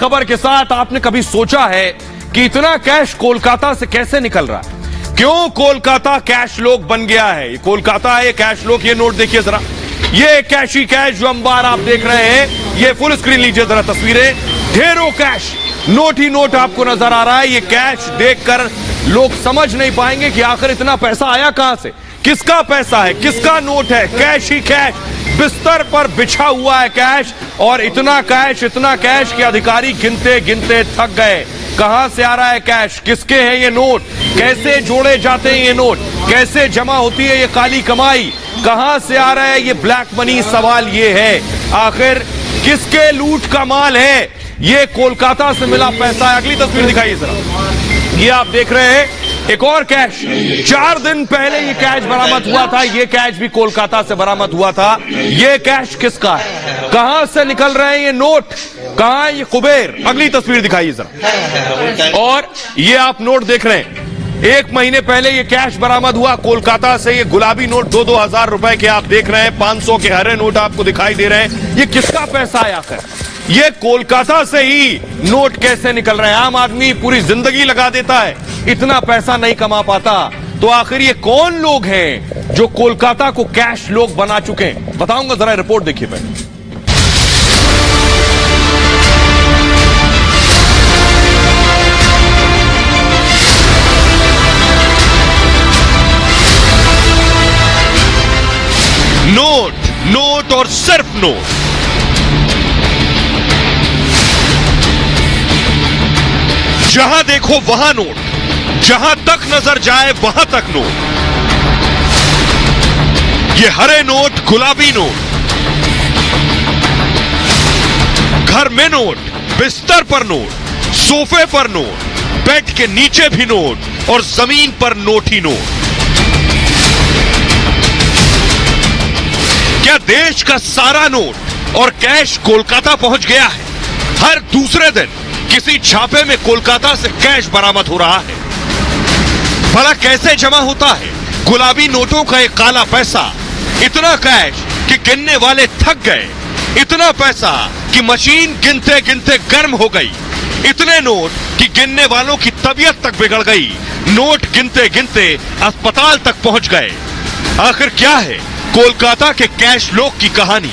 खबर के साथ आपने कभी सोचा है कि इतना कैश कोलकाता से कैसे निकल रहा है? क्यों कोलकाता कैश लोक बन गया है? ये कोलकाता है, ये कैश लोक। ये नोट देखिए जरा, ये कैश ही कैश जो अंबार आप देख रहे हैं, ये फुल स्क्रीन लीजिए जरा तस्वीरें। ढेरों कैश, नोट ही नोट आपको नजर आ रहा है। ये कैश देखकर लोग समझ नहीं पाएंगे कि आखिर इतना पैसा आया कहां से, किसका पैसा है, किसका नोट है। कैश ही कैश, बिस्तर पर बिछा हुआ है कैश, और इतना कैश कि अधिकारी गिनते गिनते थक गए। कहां से आ रहा है कैश, किसके हैं ये नोट, कैसे जोड़े जाते हैं ये नोट, कैसे जमा होती है ये काली कमाई, कहां से आ रहा है ये ब्लैक मनी? सवाल ये है आखिर किसके लूट का माल है ये? कोलकाता से मिला पैसा है। अगली तस्वीर दिखाइए जरा, ये आप देख रहे हैं एक और कैश। 4 दिन पहले ये कैश बरामद हुआ था, ये कैश भी कोलकाता से बरामद हुआ था। ये कैश किसका है, कहां से निकल रहे हैं ये नोट, कहां है ये कुबेर? अगली तस्वीर दिखाइए जरा, और ये आप नोट देख रहे हैं। 1 महीने पहले ये कैश बरामद हुआ कोलकाता से। ये गुलाबी नोट 2-2 हजार रुपए के आप देख रहे हैं, 500 के हरे नोट आपको दिखाई दे रहे हैं। ये किसका पैसा है आखिर? ये कोलकाता से ही नोट कैसे निकल रहे हैं? आम आदमी पूरी जिंदगी लगा देता है, इतना पैसा नहीं कमा पाता। तो आखिर ये कौन लोग हैं जो कोलकाता को कैश लोग बना चुके हैं? बताऊंगा, जरा रिपोर्ट देखिए पहले। नोट, नोट और सिर्फ नोट। जहां देखो वहां नोट, जहां तक नजर जाए वहां तक नोट। ये हरे नोट, गुलाबी नोट, घर में नोट, बिस्तर पर नोट, सोफे पर नोट, बेड के नीचे भी नोट, और जमीन पर नोट ही नोट। क्या देश का सारा नोट और कैश कोलकाता पहुंच गया है? हर दूसरे दिन किसी छापे में कोलकाता से कैश बरामद हो रहा है। भला कैसे जमा होता है गुलाबी नोटों का एक काला पैसा? इतना कैश कि गिनने वाले थक गए, इतना पैसा कि मशीन गिनते गिनते गर्म हो गई, इतने नोट कि गिनने वालों की तबीयत तक बिगड़ गई, नोट गिनते गिनते अस्पताल तक पहुंच गए। आखिर क्या है कोलकाता के कैश लोक की कहानी?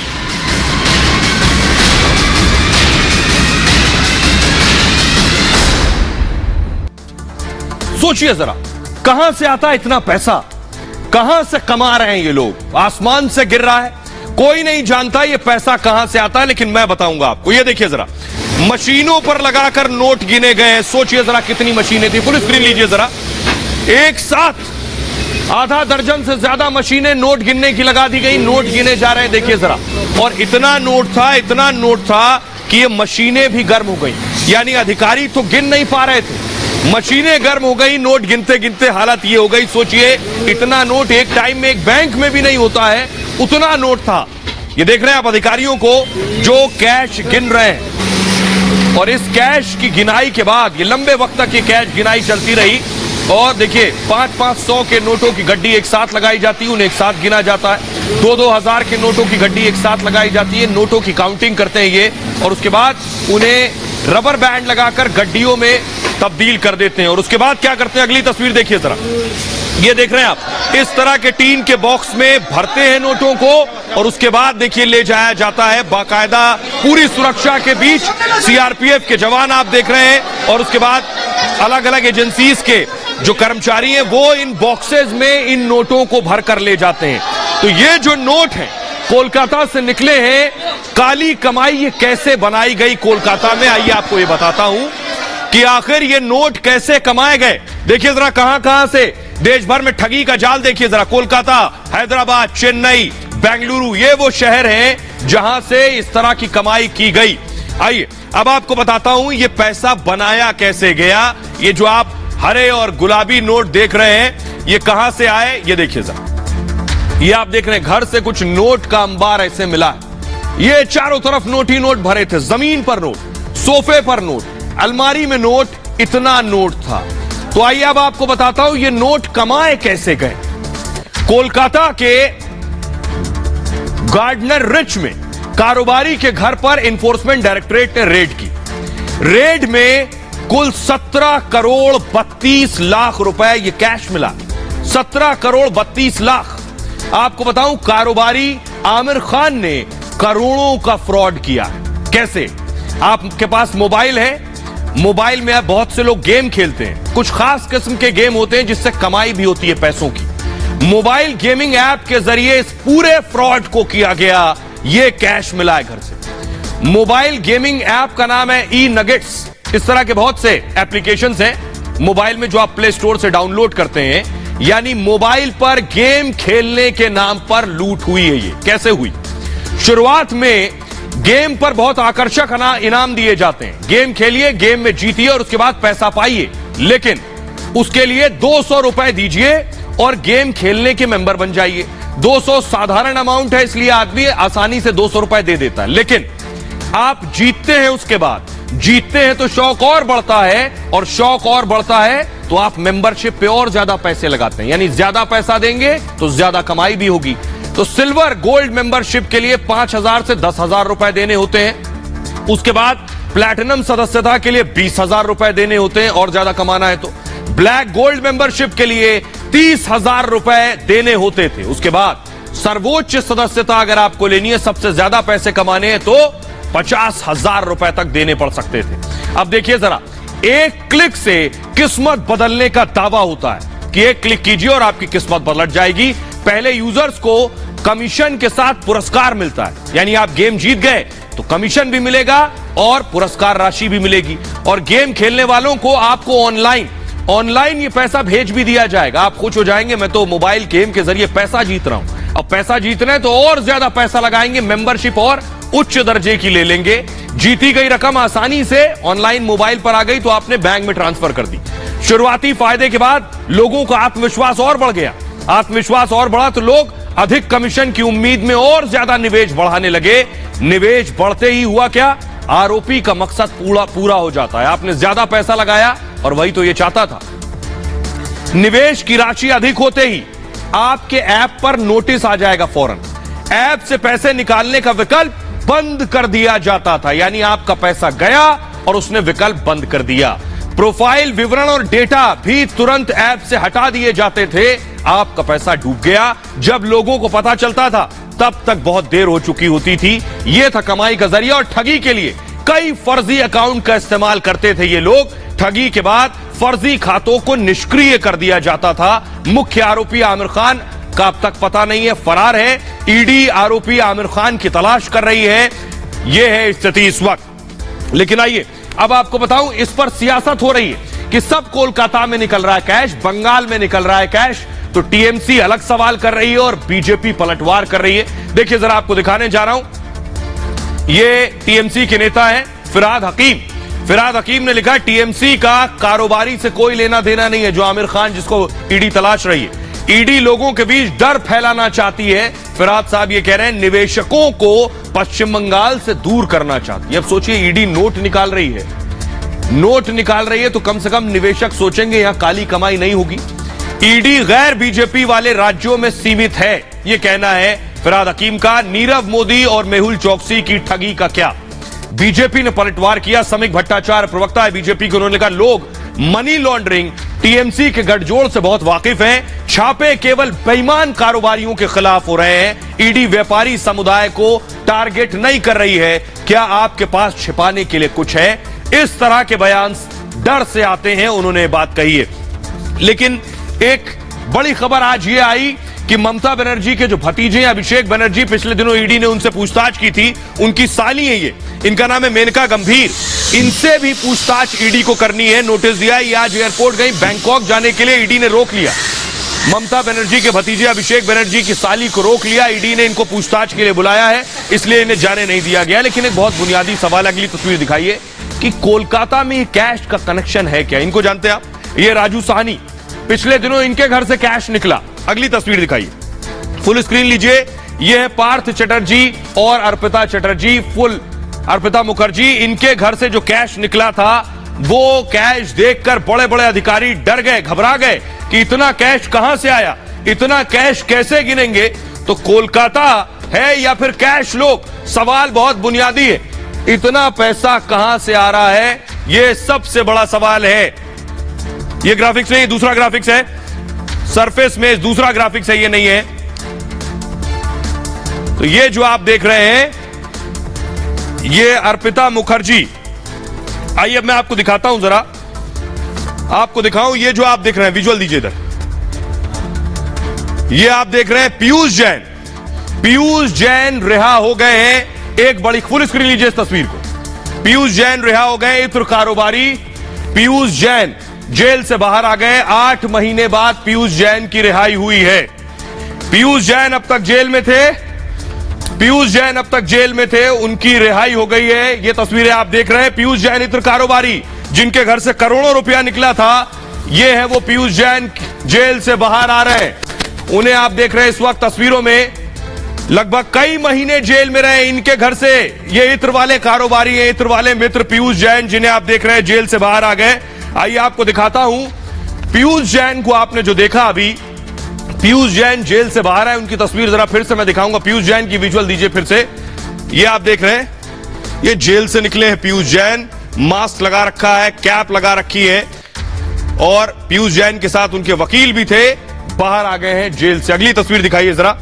सोचिए जरा, कहां से आता है इतना पैसा, कहां से कमा रहे हैं ये लोग? आसमान से गिर रहा है, कोई नहीं जानता ये पैसा कहां से आता है, लेकिन मैं बताऊंगा आपको। ये देखिए जरा, मशीनों पर लगाकर नोट गिने गए। सोचिए जरा कितनी मशीनें थी, फुल स्क्रीन लीजिए जरा। एक साथ आधा दर्जन से ज्यादा मशीनें नोट गिनने की लगा दी गई, नोट गिने जा रहे हैं, देखिए जरा। और इतना नोट था कि ये मशीनें भी गर्म हो गई, यानी अधिकारी तो गिन नहीं पा रहे थे, मशीनें गर्म हो गई, नोट गिनते गिनते हालत ये हो गई। सोचिए इतना नोट एक टाइम में एक बैंक में भी नहीं होता है, उतना नोट था। ये देख रहे हैं आप अधिकारियों को जो कैश गिन रहे हैं, और इस कैश की गिनाई के बाद ये लंबे वक्त तक ये कैश गिनाई चलती रही। और देखिए 500-500 के नोटों की गड्डी एक साथ लगाई जाती है, उन्हें एक साथ गिना जाता है। 2-2 हजार के नोटों की गड्डी एक साथ लगाई जाती है, नोटों की काउंटिंग करते हैं ये, और उसके बाद उन्हें रबर बैंड लगाकर गड्डियों में तब्दील कर देते हैं। और उसके बाद क्या करते हैं, अगली तस्वीर देखिए जरा। ये देख रहे हैं आप, इस तरह के टीन के बॉक्स में भरते हैं नोटों को, और उसके बाद देखिए ले जाया जाता है बाकायदा पूरी सुरक्षा के बीच। सीआरपीएफ के जवान आप देख रहे हैं, और उसके बाद अलग अलग एजेंसीज के जो कर्मचारी हैं वो इन बॉक्सेस में इन नोटों को भर कर ले जाते हैं। तो ये जो नोट है कोलकाता से निकले हैं, काली कमाई ये कैसे बनाई गई कोलकाता में, आइए आपको ये बताता हूं कि आखिर ये नोट कैसे कमाए गए। देखिए जरा कहां से देश भर में ठगी का जाल देखिए जरा। कोलकाता, हैदराबाद, चेन्नई, बेंगलुरु, ये वो शहर हैं जहां से इस तरह की कमाई की गई। आइए अब आपको बताता हूं ये पैसा बनाया कैसे गया। ये जो आप हरे और गुलाबी नोट देख रहे हैं, ये कहां से आए, ये देखिए जरा। ये आप देख रहे हैं घर से कुछ नोट का अंबार ऐसे मिला है। ये चारों तरफ नोट ही नोट भरे थे, जमीन पर नोट, सोफे पर नोट, अलमारी में नोट, इतना नोट था। तो आइए अब आपको बताता हूं ये नोट कमाए कैसे गए। कोलकाता के गार्डनर रिच में कारोबारी के घर पर एनफोर्समेंट डायरेक्टरेट ने रेड की। रेड में कुल 17 करोड़ 32 लाख रुपए ये कैश मिला। 17 करोड़ 32 लाख। आपको बताऊं, कारोबारी आमिर खान ने करोड़ों का फ्रॉड किया। कैसे? आपके पास मोबाइल है, मोबाइल में बहुत से लोग गेम खेलते हैं, कुछ खास किस्म के गेम होते हैं जिससे कमाई भी होती है पैसों की। मोबाइल गेमिंग ऐप के जरिए इस पूरे फ्रॉड को किया गया। यह कैश मिला है घर से। मोबाइल गेमिंग ऐप का नाम है ई नगेट्स। इस तरह के बहुत से एप्लीकेशंस हैं मोबाइल में जो आप प्ले स्टोर से डाउनलोड करते हैं। यानी मोबाइल पर गेम खेलने के नाम पर लूट हुई है। ये कैसे हुई? शुरुआत में गेम पर बहुत आकर्षक इनाम दिए जाते हैं। गेम खेलिए, गेम में जीतिए और उसके बाद पैसा पाइए, लेकिन उसके लिए 200 रुपए दीजिए और गेम खेलने के मेंबर बन जाइए। 200 साधारण अमाउंट है, इसलिए आदमी आसानी से 200 रुपए दे देता है। लेकिन आप जीतते हैं, उसके बाद जीतते हैं तो शौक और बढ़ता है, और शौक और बढ़ता है तो आप मेंबरशिप पे और ज्यादा पैसे लगाते हैं। यानी ज्यादा पैसा देंगे तो ज्यादा कमाई भी होगी। तो सिल्वर गोल्ड मेंबरशिप के लिए 5,000 से 10,000 रुपए देने होते हैं। उसके बाद प्लैटिनम सदस्यता के लिए 20,000 रुपए देने होते हैं और ज्यादा कमाना है तो। ब्लैक गोल्ड मेंबरशिप के लिए 30,000 रुपए देने होते थे। उसके बाद सर्वोच्च सदस्यता अगर आपको लेनी है, सबसे ज्यादा पैसे कमाने हैं, तो 50,000 रुपए तक देने पड़ सकते थे। अब देखिए जरा, एक क्लिक से किस्मत बदलने का दावा होता है कि एक क्लिक कीजिए और आपकी किस्मत बदल जाएगी। पहले यूजर्स को कमीशन के साथ पुरस्कार मिलता है। यानी आप गेम जीत गए तो कमीशन भी मिलेगा और पुरस्कार राशि भी मिलेगी। और गेम खेलने वालों को आपको ऑनलाइन ये पैसा भेज भी दिया जाएगा। आप खुश हो जाएंगे, मैं तो मोबाइल गेम के जरिए पैसा जीत रहा हूं। अब पैसा जीतना है तो और ज्यादा पैसा लगाएंगे, मेंबरशिप और उच्च दर्जे की ले लेंगे। जीती गई रकम आसानी से ऑनलाइन मोबाइल पर आ गई तो आपने बैंक में ट्रांसफर कर दी। शुरुआती फायदे के बाद लोगों का आत्मविश्वास और बढ़ गया। आत्मविश्वास और बढ़ा तो लोग अधिक कमीशन की उम्मीद में और ज्यादा निवेश बढ़ाने लगे। निवेश बढ़ते ही हुआ क्या? आरोपी का मकसद पूरा हो जाता है। आपने ज्यादा पैसा लगाया और वही तो ये चाहता था। निवेश की राशि अधिक होते ही आपके ऐप पर नोटिस आ जाएगा फौरन। ऐप से पैसे निकालने का विकल्प बंद कर दिया जाता था। यानी आपका पैसा गया और उसने विकल्प बंद कर दिया। प्रोफाइल विवरण और डेटा भी तुरंत ऐप से हटा दिए जाते थे। आपका पैसा डूब गया। जब लोगों को पता चलता था तब तक बहुत देर हो चुकी होती थी। यह था कमाई का जरिया। और ठगी के लिए कई फर्जी अकाउंट का इस्तेमाल करते थे ये लोग। ठगी के बाद फर्जी खातों को निष्क्रिय कर दिया जाता था। मुख्य आरोपी आमिर खान का अब तक पता नहीं है, फरार है। ईडी आरोपी आमिर खान की तलाश कर रही है। यह है स्थिति इस वक्त। लेकिन आइए अब आपको बताऊं, इस पर सियासत हो रही है कि सब कोलकाता में निकल रहा है कैश, बंगाल में निकल रहा है कैश, तो टीएमसी अलग सवाल कर रही है और बीजेपी पलटवार कर रही है। देखिए जरा, आपको दिखाने जा रहा हूं। ये टीएमसी के नेता हैं फिरहाद हकीम। फिरहाद हकीम ने लिखा, टीएमसी का कारोबारी से कोई लेना देना नहीं है, जो आमिर खान जिसको ईडी तलाश रही है। ईडी लोगों के बीच डर फैलाना चाहती है। फिरहाद साहब ये कह रहे हैं निवेशकों को पश्चिम बंगाल से दूर करना चाहती है। अब सोचिए, ईडी नोट निकाल रही है, नोट निकाल रही है तो कम से कम निवेशक सोचेंगे यहां काली कमाई नहीं होगी। ईडी गैर बीजेपी वाले राज्यों में सीमित है, यह कहना है फिरहाद हकीम का। नीरव मोदी और मेहुल चौकसी की ठगी का क्या? बीजेपी ने पलटवार किया। समीक भट्टाचार्य प्रवक्ता है बीजेपी के, उन्होंने कहा लोग मनी लॉन्ड्रिंग टीएमसी के गठजोड़ से बहुत वाकिफ हैं। छापे केवल बेईमान कारोबारियों के खिलाफ हो रहे हैं। ईडी व्यापारी समुदाय को टारगेट नहीं कर रही है। क्या आपके पास छिपाने के लिए कुछ है? इस तरह के बयान डर से आते हैं, उन्होंने बात कही है। लेकिन एक बड़ी खबर आज ये आई कि ममता बनर्जी के जो भतीजे अभिषेक बनर्जी, पिछले दिनों ईडी ने उनसे पूछताछ की थी। उनकी साली है ये, इनका नाम है मेनका गंभीर। इनसे भी पूछताछ ईडी को करनी है। नोटिस दिया है। ये आज एयरपोर्ट गई बैंकॉक जाने के लिए, ईडी ने रोक लिया। ममता बनर्जी के भतीजे अभिषेक बनर्जी की साली को रोक लिया। ईडी ने इनको पूछताछ के लिए बुलाया है, इसलिए इन्हें जाने नहीं दिया गया। लेकिन एक बहुत बुनियादी सवाल, अगली तस्वीर दिखाइए कि कोलकाता में कैश का कनेक्शन है क्या? इनको जानते हैं आप? ये राजू साहनी, पिछले दिनों इनके घर से कैश निकला। अगली तस्वीर दिखाइए, फुल स्क्रीन लीजिए। यह है पार्थ चटर्जी और अर्पिता चटर्जी, फुल अर्पिता मुखर्जी। इनके घर से जो कैश निकला था, वो कैश देखकर बड़े बड़े अधिकारी डर गए, घबरा गए कि इतना कैश कहां से आया, इतना कैश कैसे गिनेंगे? तो कोलकाता है या फिर कैश लोग? सवाल बहुत बुनियादी है। इतना पैसा कहां से आ रहा है, यह सबसे बड़ा सवाल है। यह ग्राफिक्स नहीं, दूसरा ग्राफिक्स है सरफेस में, दूसरा ग्राफिक्स है, ये नहीं है। तो ये जो आप देख रहे हैं ये अर्पिता मुखर्जी, आइए अब मैं आपको दिखाता हूं, जरा आपको दिखाऊं। ये जो आप देख रहे हैं, विजुअल दीजिए इधर, ये आप देख रहे हैं पीयूष जैन। पीयूष जैन रिहा हो गए हैं। एक बड़ी फुल स्क्रीन लीजिए इस तस्वीर को। पीयूष जैन रिहा हो गए। इत्र कारोबारी पीयूष जैन जेल से बाहर आ गए। 8 महीने बाद पीयूष जैन की रिहाई हुई है। पीयूष जैन अब तक जेल में थे, पीयूष जैन अब तक जेल में थे, उनकी रिहाई हो गई है। ये तस्वीरें आप देख रहे हैं। पीयूष जैन इत्र कारोबारी जिनके घर से करोड़ों रुपया निकला था, ये है वो पीयूष जैन, जेल से बाहर आ रहे हैं। उन्हें आप देख रहे हैं इस वक्त तस्वीरों में। लगभग कई महीने जेल में रहे। इनके घर से ये इत्र वाले कारोबारी हैं, इत्र वाले मित्र पीयूष जैन, जिन्हें आप देख रहे हैं जेल से बाहर आ गए। आइए आपको दिखाता हूं पीयूष जैन को। आपने जो देखा अभी, पीयूष जैन जेल से बाहर है, उनकी तस्वीर जरा फिर से मैं दिखाऊंगा। पीयूष जैन की विजुअल दीजिए फिर से। ये आप देख रहे हैं, ये जेल से निकले हैं पीयूष जैन। मास्क लगा रखा है, कैप लगा रखी है, और पीयूष जैन के साथ उनके वकील भी थे, बाहर आ गए हैं जेल से। अगली तस्वीर दिखाइए जरा।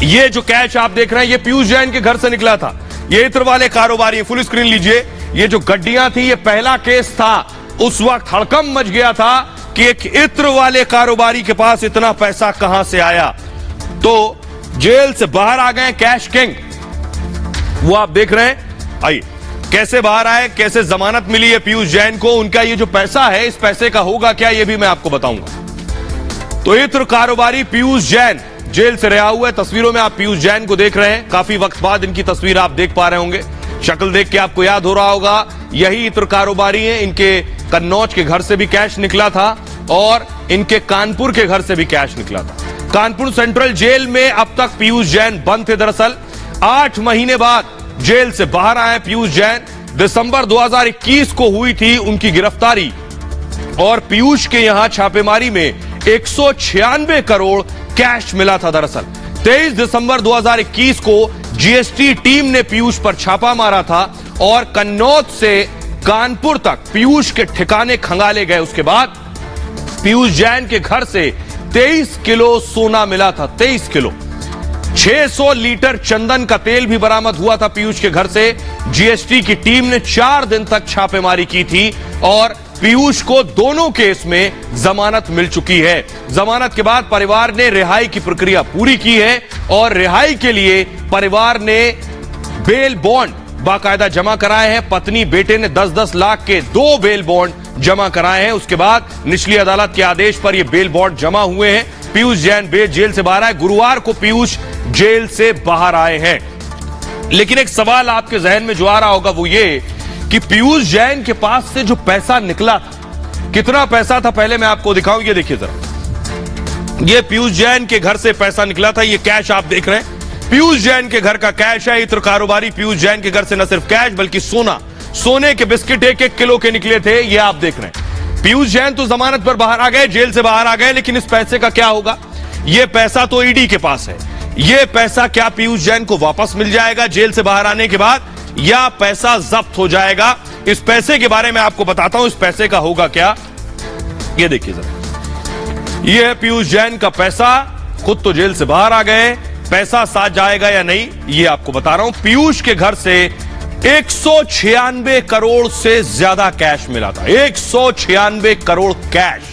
ये जो कैश आप देख रहे हैं, ये पीयूष जैन के घर से निकला था। ये इत्र वाले कारोबारी, फुल स्क्रीन लीजिए। ये जो गड्डियां थी, ये पहला केस था। उस वक्त हड़कंप मच गया था कि एक इत्र वाले कारोबारी के पास इतना पैसा कहां से आया। तो जेल से बाहर आ गए कैश किंग, वो आप देख रहे हैं। आइए कैसे बाहर आए, कैसे जमानत मिली है पीयूष जैन को, उनका ये जो पैसा है, इस पैसे का होगा क्या, ये भी मैं आपको बताऊंगा। तो इत्र कारोबारी पीयूष जैन जेल से रिहा हुआ है। तस्वीरों में आप पीयूष जैन को देख रहे हैं। काफी वक्त बाद इनकी तस्वीर आप देख पा रहे होंगे। शक्ल देख के आपको याद हो रहा होगा, यही इत्र कारोबारी हैं। इनके कन्नौज के घर से भी कैश निकला था और इनके कानपुर के घर से भी कैश निकला था। कानपुर सेंट्रल जेल में अब तक पीयूष जैन बंद थे। दरअसल 8 महीने बाद जेल से बाहर आए पीयूष जैन। दिसंबर 2021 को हुई थी उनकी गिरफ्तारी, और पीयूष के यहां छापेमारी में 196 करोड़ कैश मिला था। दरअसल 23 दिसंबर 2021 को जीएसटी टीम ने पीयूष पर छापा मारा था, और कन्नौज से कानपुर तक पीयूष के ठिकाने खंगाले गए। उसके बाद पीयूष जैन के घर से 23 किलो सोना मिला था। 23 किलो 600 लीटर चंदन का तेल भी बरामद हुआ था पीयूष के घर से। जीएसटी की टीम ने 4 दिन तक छापेमारी की थी, और पीयूष को दोनों केस में जमानत मिल चुकी है। जमानत के बाद परिवार ने रिहाई की प्रक्रिया पूरी की है, और रिहाई के लिए परिवार ने बेल बॉन्ड बाकायदा जमा कराए हैं। पत्नी बेटे ने 10-10 लाख के 2 बेल बॉन्ड जमा कराए हैं। उसके बाद निचली अदालत के आदेश पर यह बेल बॉन्ड जमा हुए हैं। पीयूष जैन जेल से बाहर आए। गुरुवार को पीयूष जेल से बाहर आए हैं। लेकिन एक सवाल आपके जहन में जो आ रहा होगा वो ये कि पीयूष जैन के पास से जो पैसा निकला था, कितना पैसा था, पहले मैं आपको दिखाऊं। ये देखिए जरा, ये पीयूष जैन के घर से पैसा निकला था। ये कैश आप देख रहे हैं, पीयूष जैन के घर का कैश है। इत्र कारोबारी पीयूष जैन के घर से न सिर्फ कैश बल्कि सोने के बिस्किट 1-1 किलो के निकले थे। ये आप देख रहे हैं। पीयूष जैन तो जमानत पर बाहर आ गए, जेल से बाहर आ गए, लेकिन इस पैसे का क्या होगा? ये पैसा तो ईडी के पास है। ये पैसा क्या पीयूष जैन को वापस मिल जाएगा जेल से बाहर आने के बाद, या पैसा जब्त हो जाएगा? इस पैसे के बारे में आपको बताता हूं, इस पैसे का होगा क्या। ये देखिए जरा, ये है पीयूष जैन का पैसा। खुद तो जेल से बाहर आ गए, पैसा साथ जाएगा या नहीं ये आपको बता रहा हूं। पीयूष के घर से 196 करोड़ से ज्यादा कैश मिला था। 196 करोड़ कैश।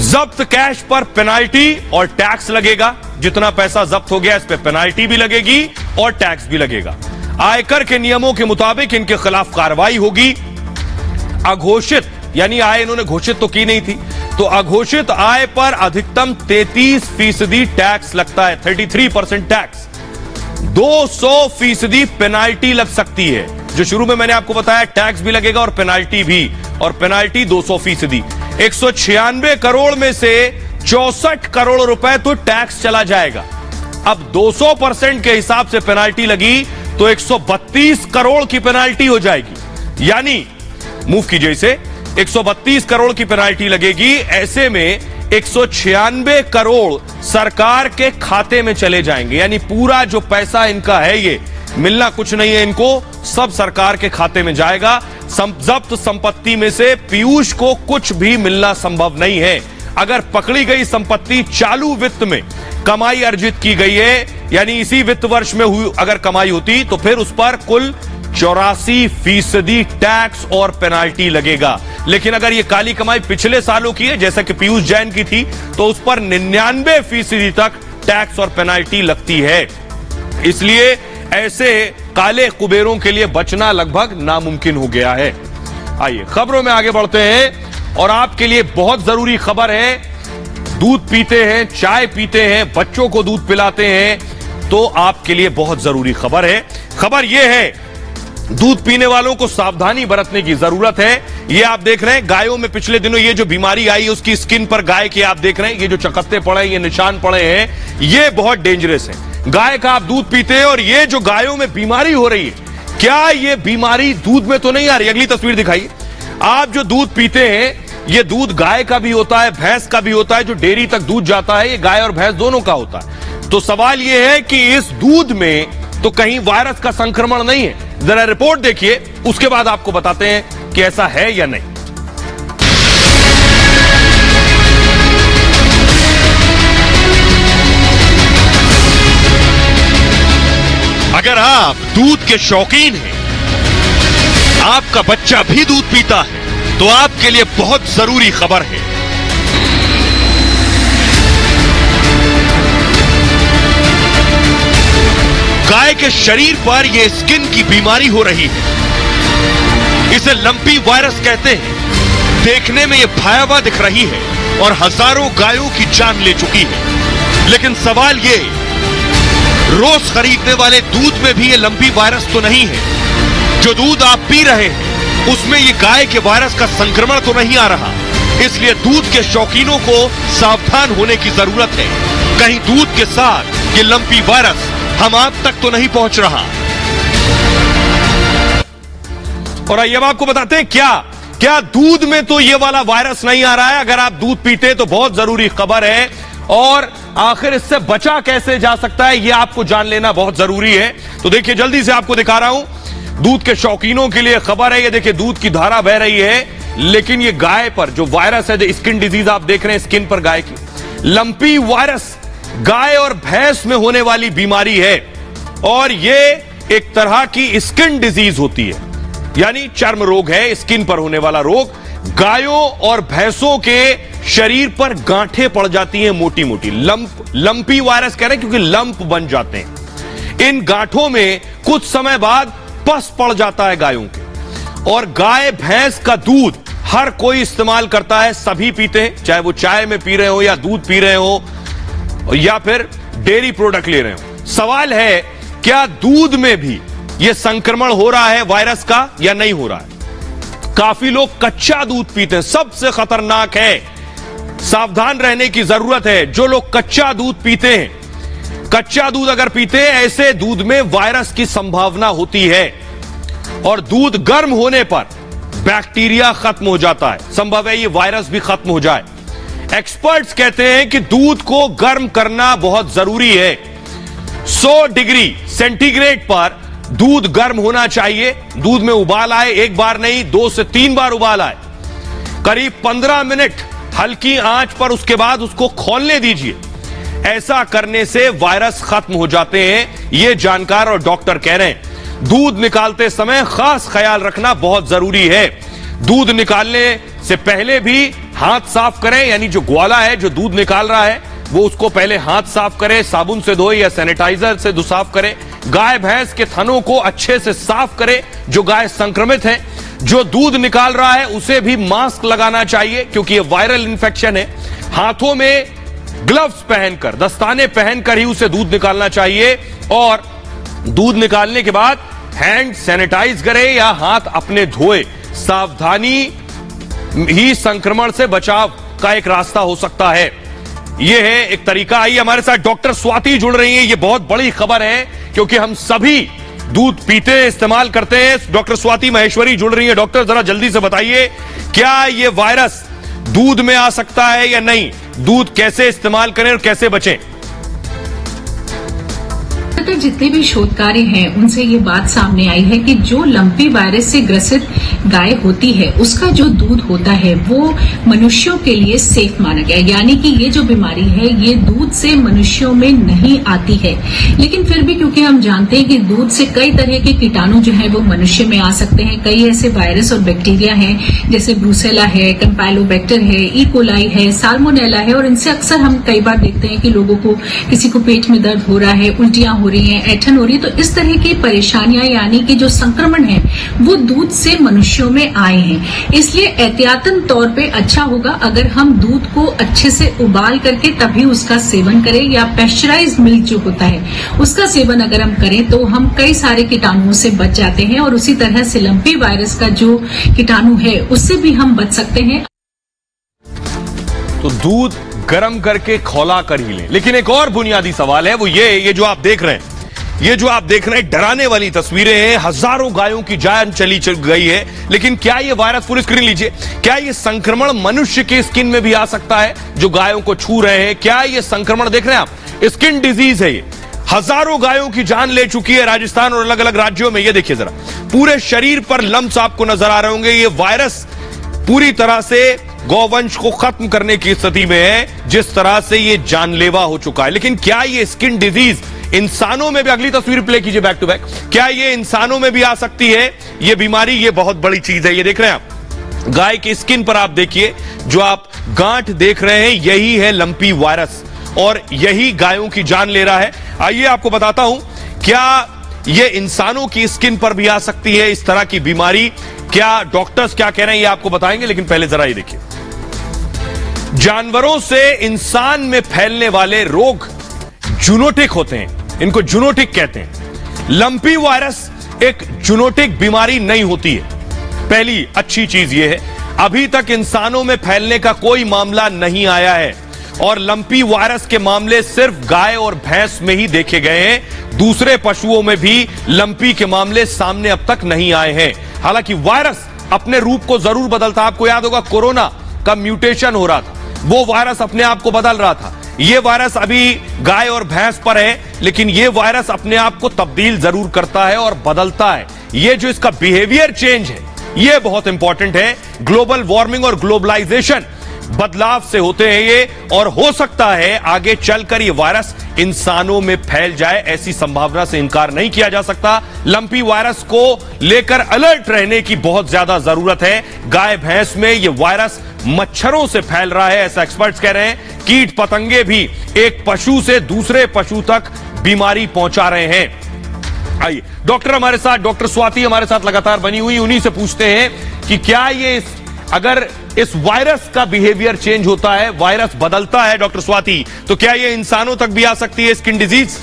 जब्त कैश पर पेनाल्टी और टैक्स लगेगा। जितना पैसा जब्त हो गया, इस पे पेनाल्टी भी लगेगी और टैक्स भी लगेगा। आयकर के नियमों के मुताबिक इनके खिलाफ कार्रवाई होगी। अघोषित यानी आय इन्होंने घोषित तो की नहीं थी, तो अघोषित आय पर अधिकतम 33% टैक्स लगता है। 33% टैक्स। 200% पेनाल्टी लग सकती है। जो शुरू में मैंने आपको बताया, टैक्स भी लगेगा और पेनाल्टी भी, और पेनाल्टी 200%। 196 करोड़ में से 64 करोड़ रुपए तो टैक्स चला जाएगा। अब 200% के हिसाब से पेनाल्टी लगी तो 132 करोड़ की पेनाल्टी हो जाएगी। यानी मूव कीजिए इसे, 132 करोड़ की पेनाल्टी लगेगी। ऐसे में 196 करोड़ सरकार के खाते में चले जाएंगे। यानी पूरा जो पैसा इनका है मिलना कुछ नहीं है इनको, सब सरकार के खाते में जाएगा। जब्त संपत्ति में से पीयूष को कुछ भी मिलना संभव नहीं है। अगर पकड़ी गई संपत्ति चालू वित्त में कमाई अर्जित की गई है, यानी इसी वित्त वर्ष में हुई अगर कमाई होती, तो फिर उस पर कुल 84% टैक्स और पेनाल्टी लगेगा। लेकिन अगर ये काली कमाई पिछले सालों की है, जैसा कि पीयूष जैन की थी, तो उस पर 99% तक टैक्स और पेनाल्टी लगती है। इसलिए ऐसे काले कुबेरों के लिए बचना लगभग नामुमकिन हो गया है। आइए खबरों में आगे बढ़ते हैं, और आपके लिए बहुत जरूरी खबर है। दूध पीते हैं, चाय पीते हैं, बच्चों को दूध पिलाते हैं, तो आपके लिए बहुत जरूरी खबर है। खबर यह है, दूध पीने वालों को सावधानी बरतने की जरूरत है। ये आप देख रहे हैं, गायों में पिछले दिनों ये जो बीमारी आई, उसकी स्किन पर गाय के आप देख रहे हैं, ये जो चकत्ते पड़े हैं, ये निशान पड़े हैं, ये बहुत डेंजरस है। गाय का आप दूध पीते हैं और ये जो गायों में बीमारी हो रही है, क्या ये बीमारी दूध में तो नहीं आ रही? अगली तस्वीर दिखाइए। आप जो दूध पीते हैं, ये दूध गाय का भी होता है, भैंस का भी होता है। जो डेयरी तक दूध जाता है, ये गाय और भैंस दोनों का होता है। तो सवाल ये है कि इस दूध में तो कहीं वायरस का संक्रमण नहीं है? जरा रिपोर्ट देखिए, उसके बाद आपको बताते हैं कि ऐसा है या नहीं। अगर आप दूध के शौकीन हैं, आपका बच्चा भी दूध पीता है, तो आपके लिए बहुत जरूरी खबर है। गाय के शरीर पर यह स्किन की बीमारी हो रही है। इसे लंपी वायरस कहते हैं। देखने में यह भयावह दिख रही है और हजारों गायों की जान ले चुकी है। लेकिन सवाल यह, रोज खरीदने वाले दूध में भी यह लंपी वायरस तो नहीं है? जो दूध आप पी रहे हैं, उसमें ये गाय के वायरस का संक्रमण तो नहीं आ रहा? इसलिए दूध के शौकीनों को सावधान होने की जरूरत है। कहीं दूध के साथ ये लंपी वायरस हम आप तक तो नहीं पहुंच रहा। और आइए अब आपको बताते हैं क्या दूध में तो ये वाला वायरस नहीं आ रहा है। अगर आप दूध पीते हैं तो बहुत जरूरी खबर है, और आखिर इससे बचा कैसे जा सकता है, यह आपको जान लेना बहुत जरूरी है। तो देखिए, जल्दी से आपको दिखा रहा हूं, दूध के शौकीनों के लिए खबर है। ये देखिए, दूध की धारा बह रही है, लेकिन ये गाय पर जो वायरस है, जो स्किन डिजीज आप देख रहे हैं स्किन पर गाय की, लंपी वायरस गाय और भैंस में होने वाली बीमारी है। और ये एक तरह की स्किन डिजीज होती है, यानी चर्म रोग है, स्किन पर होने वाला रोग। गायों और भैंसों के शरीर पर गांठें पड़ जाती हैं, मोटी मोटी लंपी वायरस कह रहे हैं क्योंकि लंप बन जाते हैं। इन गांठों में कुछ समय बाद पस पड़ जाता है गायों के। और गाय भैंस का दूध हर कोई इस्तेमाल करता है, सभी पीते हैं, चाहे वो चाय में पी रहे हो, या दूध पी रहे हो, या फिर डेयरी प्रोडक्ट ले रहे हो। सवाल है, क्या दूध में भी यह संक्रमण हो रहा है वायरस का या नहीं हो रहा है? काफी लोग कच्चा दूध पीते हैं, सबसे खतरनाक है, सावधान रहने की जरूरत है। जो लोग कच्चा दूध पीते हैं, कच्चा दूध अगर पीते हैं, ऐसे दूध में वायरस की संभावना होती है। और दूध गर्म होने पर बैक्टीरिया खत्म हो जाता है, संभव है ये वायरस भी खत्म हो जाए। एक्सपर्ट्स कहते हैं कि दूध को गर्म करना बहुत जरूरी है। 100 डिग्री सेंटीग्रेड पर दूध गर्म होना चाहिए। दूध में उबाल आए, एक बार नहीं 2 से 3 बार उबाल आए, करीब 15 मिनट हल्की आंच पर, उसके बाद उसको खौलने दीजिए। ऐसा करने से वायरस खत्म हो जाते हैं, ये जानकार और डॉक्टर कह रहे हैं। दूध निकालते समय खास ख्याल रखना बहुत जरूरी है। दूध निकालने से पहले भी हाथ साफ करें, यानी जो ग्वाला है जो दूध निकाल रहा है वो उसको पहले हाथ साफ करें, साबुन से धोए या सैनिटाइजर से साफ करें। गाय भैंस के थनों को अच्छे से साफ करें, जो गाय संक्रमित है। जो दूध निकाल रहा है उसे भी मास्क लगाना चाहिए, क्योंकि ये वायरल इंफेक्शन है। हाथों में ग्लव्स पहनकर, दस्ताने पहनकर ही उसे दूध निकालना चाहिए। और दूध निकालने के बाद हैंड सैनिटाइज करें या हाथ अपने धोए। सावधानी ही संक्रमण से बचाव का एक रास्ता हो सकता है। यह है एक तरीका। आइए हमारे साथ डॉक्टर स्वाति जुड़ रही हैं। यह बहुत बड़ी खबर है क्योंकि हम सभी दूध पीते हैं, इस्तेमाल करते हैं। डॉक्टर स्वाति महेश्वरी जुड़ रही है। डॉक्टर जरा जल्दी से बताइए, क्या यह वायरस दूध में आ सकता है या नहीं? दूध कैसे इस्तेमाल करें और कैसे बचें? ज्यादातर जितने भी शोध कार्य हैं उनसे ये बात सामने आई है कि जो लंपी वायरस से ग्रसित गाय होती है उसका जो दूध होता है वो मनुष्यों के लिए सेफ माना गया, यानी कि ये जो बीमारी है ये दूध से मनुष्यों में नहीं आती है। लेकिन फिर भी क्योंकि हम जानते हैं कि दूध से कई तरह के कीटाणु जो है वो मनुष्य में आ सकते हैं, कई ऐसे वायरस और बैक्टीरिया हैं जैसे ब्रूसेला है, कैम्पाइलोबैक्टर है, ई कोलाई है, साल्मोनेला है, और इनसे अक्सर हम कई बार देखते हैं कि लोगों को किसी को पेट में दर्द हो रहा है, उल्टियां हो रही हैं, ऐंठन हो रही है। तो इस तरह की परेशानियां यानी कि जो संक्रमण है वो दूध से मनुष्यों में आए हैं। इसलिए एहतियातन तौर पे अच्छा होगा अगर हम दूध को अच्छे से उबाल करके तभी उसका सेवन करें, या पेस्चराइज्ड मिल्क जो होता है उसका सेवन अगर हम करें तो हम कई सारे कीटाणुओं से बच जाते हैं, और उसी तरह से लंपी वायरस का जो कीटाणु है उससे भी हम बच सकते हैं। तो दूध गर्म करके खौला कर ही लें। लेकिन एक और बुनियादी सवाल है, वो ये जो आप देख रहे हैं, डराने वाली तस्वीरें हैं। हजारों गायों की जान चली गई है, लेकिन क्या ये वायरस, पूरी स्क्रीन लीजिए, क्या ये संक्रमण मनुष्य के स्किन में भी आ सकता है जो गायों को छू रहे हैं? क्या ये संक्रमण, देख रहे हैं आप, स्किन डिजीज है ये, हजारों गायों की जान ले चुकी है राजस्थान और अलग अलग राज्यों में। ये देखिए जरा, पूरे शरीर पर लम्स आपको नजर आ रहे होंगे। ये वायरस पूरी तरह से गौवंश को खत्म करने की स्थिति में है, जिस तरह से ये जानलेवा हो चुका है। लेकिन क्या ये स्किन डिजीज इंसानों में भी, अगली तस्वीर प्ले कीजिए बैक टू बैक, क्या ये इंसानों में भी आ सकती है ये बीमारी? ये बहुत बड़ी चीज है। ये देख रहे हैं आप, गाय की स्किन पर आप देखिए, जो आप गांठ देख रहे हैं यही है लंपी वायरस, और यही गायों की जान ले रहा है। आइए आपको बताता हूं, क्या ये इंसानों की स्किन पर भी आ सकती है इस तरह की बीमारी? क्या डॉक्टर्स क्या कह रहे हैं ये आपको बताएंगे, लेकिन पहले जरा ये देखिए। जानवरों से इंसान में फैलने वाले रोग जूनोटिक होते हैं, इनको जूनोटिक कहते हैं। लंपी वायरस एक जूनोटिक बीमारी नहीं होती है। पहली अच्छी चीज यह है, अभी तक इंसानों में फैलने का कोई मामला नहीं आया है, और लंपी वायरस के मामले सिर्फ गाय और भैंस में ही देखे गए हैं। दूसरे पशुओं में भी लंपी के मामले सामने अब तक नहीं आए हैं। हालांकि वायरस अपने रूप को जरूर बदलता, आपको याद होगा कोरोना का म्यूटेशन हो रहा था, वो वायरस अपने आप को बदल रहा था। ये वायरस अभी गाय और भैंस पर है, लेकिन ये वायरस अपने आप को तब्दील जरूर करता है और बदलता है। ये जो इसका बिहेवियर चेंज है ये बहुत इंपॉर्टेंट है। ग्लोबल वार्मिंग और ग्लोबलाइजेशन बदलाव से होते हैं ये, और हो सकता है आगे चलकर ये वायरस इंसानों में फैल जाए, ऐसी संभावना से इनकार नहीं किया जा सकता। लंपी वायरस को लेकर अलर्ट रहने की बहुत ज्यादा जरूरत है। गाय भैंस में ये वायरस मच्छरों से फैल रहा है, ऐसा एक्सपर्ट्स कह रहे हैं। कीट पतंगे भी एक पशु से दूसरे पशु तक बीमारी पहुंचा रहे हैं। आइए डॉक्टर हमारे साथ, डॉक्टर स्वाति हमारे साथ लगातार बनी हुई, उन्हीं से पूछते हैं कि क्या ये अगर इस वायरस का बिहेवियर चेंज होता है, वायरस बदलता है डॉक्टर स्वाति, तो क्या ये इंसानों तक भी आ सकती है स्किन डिजीज?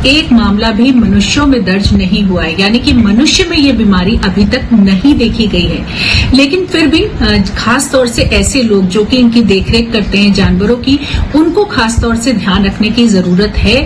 एक मामला भी मनुष्यों में दर्ज नहीं हुआ है, यानी कि मनुष्य में ये बीमारी अभी तक नहीं देखी गई है। लेकिन फिर भी खास तौर से ऐसे लोग जो कि इनकी देखरेख करते हैं जानवरों की, उनको खास तौर से ध्यान रखने की जरूरत है,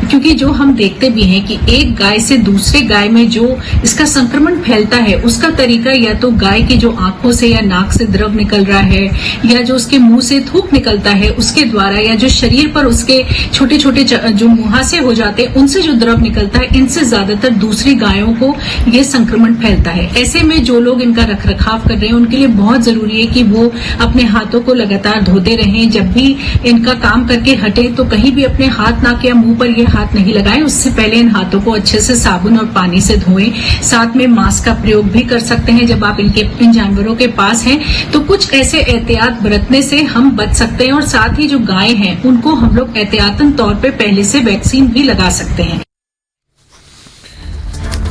क्योंकि जो हम देखते भी हैं कि एक गाय से दूसरे गाय में जो इसका संक्रमण फैलता है उसका तरीका या तो गाय की जो आंखों से या नाक से द्रव निकल रहा है, या जो उसके मुंह से थूक निकलता है उसके द्वारा, या जो शरीर पर उसके छोटे छोटे जो मुहासे हो जाते हैं उनसे जो द्रव निकलता है, इनसे ज्यादातर दूसरी गायों को ये संक्रमण फैलता है। ऐसे में जो लोग इनका रखरखाव कर रहे हैं उनके लिए बहुत जरूरी है कि वो अपने हाथों को लगातार धोते रहें। जब भी इनका काम करके हटे तो कहीं भी अपने हाथ, नाक या मुंह पर ये हाथ नहीं लगाएं। उससे पहले इन हाथों को अच्छे से साबुन और पानी से धोएं। साथ में मास्क का प्रयोग भी कर सकते हैं जब आप इन जानवरों के पास हैं। तो कुछ ऐसे एहतियात बरतने से हम बच सकते हैं, और साथ ही जो गाय हैं उनको हम लोग एहतियातन तौर पे पहले से वैक्सीन भी लगा सकते हैं।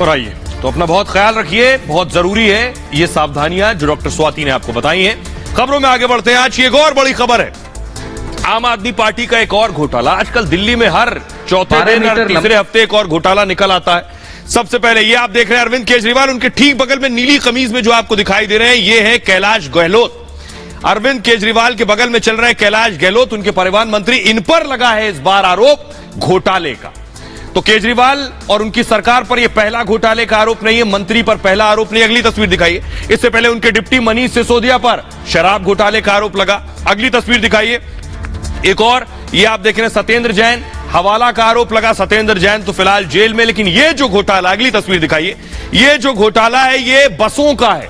और आइए, तो अपना बहुत ख्याल रखिए, बहुत जरूरी है ये सावधानियां जो डॉक्टर स्वाति ने आपको बताई हैं। खबरों में आगे बढ़ते हैं। आज की एक और बड़ी खबर है, आम आदमी पार्टी का एक और घोटाला। आजकल दिल्ली में हर चौथे दिन और तीसरे हफ्ते एक और घोटाला निकल आता है। सबसे पहले ये आप देख रहे हैं अरविंद केजरीवाल, उनके ठीक बगल में नीली कमीज में जो आपको दिखाई दे रहे हैं ये है कैलाश गहलोत। अरविंद केजरीवाल के बगल में चल रहे हैं कैलाश गहलोत, उनके परिवहन मंत्री। इन पर लगा है इस बार आरोप घोटाले का। तो केजरीवाल और उनकी सरकार पर यह पहला घोटाले का आरोप नहीं है, मंत्री पर पहला आरोप नहीं। अगली तस्वीर दिखाइए। इससे पहले उनके डिप्टी मनीष सिसोदिया पर शराब घोटाले का आरोप लगा। अगली तस्वीर दिखाइए। एक और ये आप देख रहे हैं सत्येंद्र जैन, हवाला का आरोप लगा सत्येंद्र जैन तो फिलहाल जेल में, लेकिन ये जो घोटाला, अगली तस्वीर दिखाइए, ये जो घोटाला है ये बसों का है।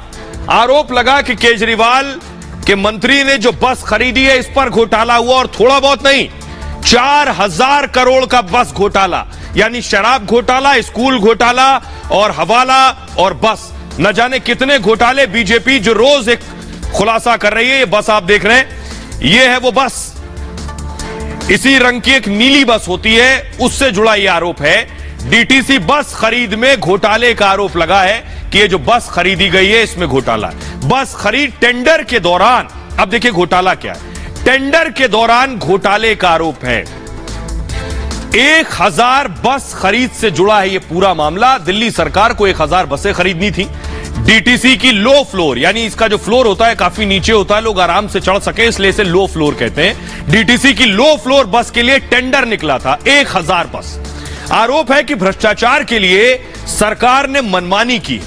आरोप लगा कि केजरीवाल के मंत्री ने जो बस खरीदी है इस पर घोटाला हुआ, और थोड़ा बहुत नहीं, 4000 करोड़ का बस घोटाला, यानी शराब घोटाला, स्कूल घोटाला और हवाला और बस, न जाने कितने घोटाले बीजेपी जो रोज एक खुलासा कर रही है। ये बस आप देख रहे हैं, ये है वो बस, इसी रंग की एक नीली बस होती है, उससे जुड़ा यह आरोप है। डीटीसी बस खरीद में घोटाले का आरोप लगा है कि ये जो बस खरीदी गई है इसमें घोटाला है। बस खरीद टेंडर के दौरान, अब देखिए घोटाला क्या है, टेंडर के दौरान घोटाले का आरोप है। 1000 बस खरीद से जुड़ा है यह पूरा मामला। दिल्ली सरकार को 1000 बसें खरीदनी थी। डीटीसी की लो फ्लोर, यानी इसका जो फ्लोर होता है काफी नीचे होता है, लोग आराम से चढ़ सके इसलिए इसे लो फ्लोर कहते हैं। डीटीसी की लो फ्लोर बस के लिए टेंडर निकला था, 1000 बस। आरोप है कि भ्रष्टाचार के लिए सरकार ने मनमानी की।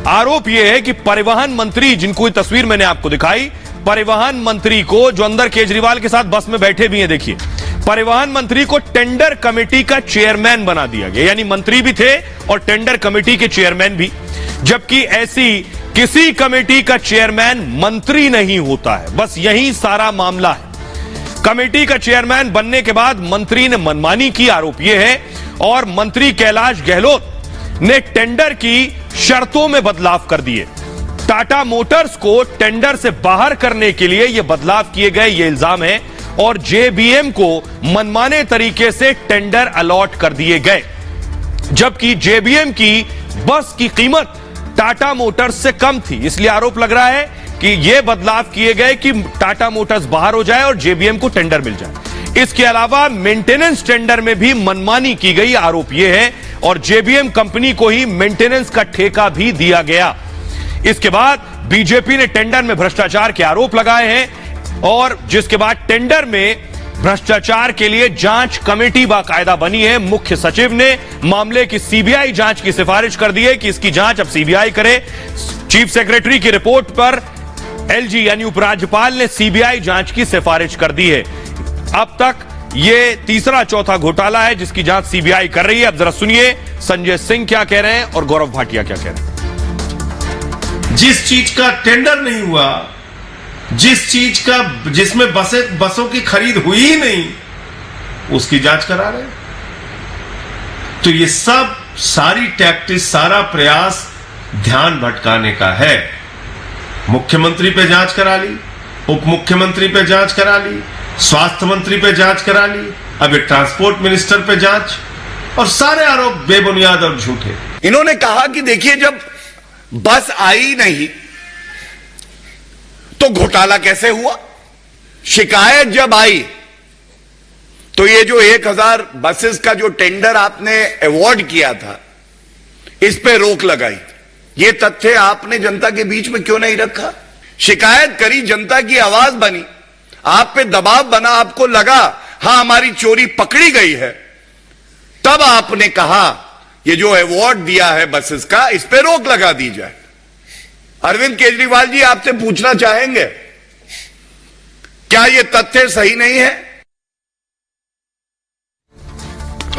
आरोप यह है कि परिवहन मंत्री, जिनको ये तस्वीर मैंने आपको दिखाई, परिवहन मंत्री को, जो अंदर केजरीवाल के साथ बस में बैठे भी हैं, देखिए, परिवहन मंत्री को टेंडर कमेटी का चेयरमैन बना दिया गया, यानी मंत्री भी थे और टेंडर कमेटी के चेयरमैन भी, जबकि ऐसी किसी कमेटी का चेयरमैन मंत्री नहीं होता है। बस यही सारा मामला है। कमेटी का चेयरमैन बनने के बाद मंत्री ने मनमानी की, आरोप यह है, और मंत्री कैलाश गहलोत ने टेंडर की शर्तों में बदलाव कर दिए। टाटा मोटर्स को टेंडर से बाहर करने के लिए यह बदलाव किए गए, यह इल्जाम है, और जेबीएम को मनमाने तरीके से टेंडर अलॉट कर दिए गए, जबकि जेबीएम की बस की कीमत टाटा मोटर्स से कम थी। इसलिए आरोप लग रहा है कि यह बदलाव किए गए कि टाटा मोटर्स बाहर हो जाए और जेबीएम को टेंडर मिल जाए। इसके अलावा मेंटेनेंस टेंडर में भी मनमानी की गई, आरोप यह है, और जेबीएम कंपनी को ही मेंटेनेंस का ठेका भी दिया गया। इसके बाद बीजेपी ने टेंडर में भ्रष्टाचार के आरोप लगाए हैं, और जिसके बाद टेंडर में भ्रष्टाचार के लिए जांच कमेटी बाकायदा बनी है। मुख्य सचिव ने मामले की सीबीआई जांच की सिफारिश कर दी है कि इसकी जांच अब सीबीआई करे। चीफ सेक्रेटरी की रिपोर्ट पर एलजी यानी उपराज्यपाल ने सीबीआई जांच की सिफारिश कर दी है। अब तक यह तीसरा चौथा घोटाला है जिसकी जांच सीबीआई कर रही है। अब जरा सुनिए संजय सिंह क्या कह रहे हैं और गौरव भाटिया क्या कह रहे हैं। जिस चीज का टेंडर नहीं हुआ, जिसमें बसों की खरीद हुई ही नहीं, उसकी जांच करा रहे। तो ये सब सारी टैक्टिस, सारा प्रयास ध्यान भटकाने का है। मुख्यमंत्री पे जांच करा ली, उप मुख्यमंत्री पे जांच करा ली, स्वास्थ्य मंत्री पे जांच करा ली, अब ये ट्रांसपोर्ट मिनिस्टर पे जांच, और सारे आरोप बेबुनियाद और झूठे। इन्होंने कहा कि देखिए जब बस आई नहीं तो घोटाला कैसे हुआ, शिकायत जब आई तो ये जो 1000 बसेस का जो टेंडर आपने अवॉर्ड किया था इस पे रोक लगाई, ये तथ्य आपने जनता के बीच में क्यों नहीं रखा? शिकायत करी, जनता की आवाज बनी, आप पे दबाव बना, आपको लगा हां हमारी चोरी पकड़ी गई है, तब आपने कहा ये जो अवॉर्ड दिया है बसेस का इस पे रोक लगा दी जाए। अरविंद केजरीवाल जी आपसे पूछना चाहेंगे क्या यह तथ्य सही नहीं है?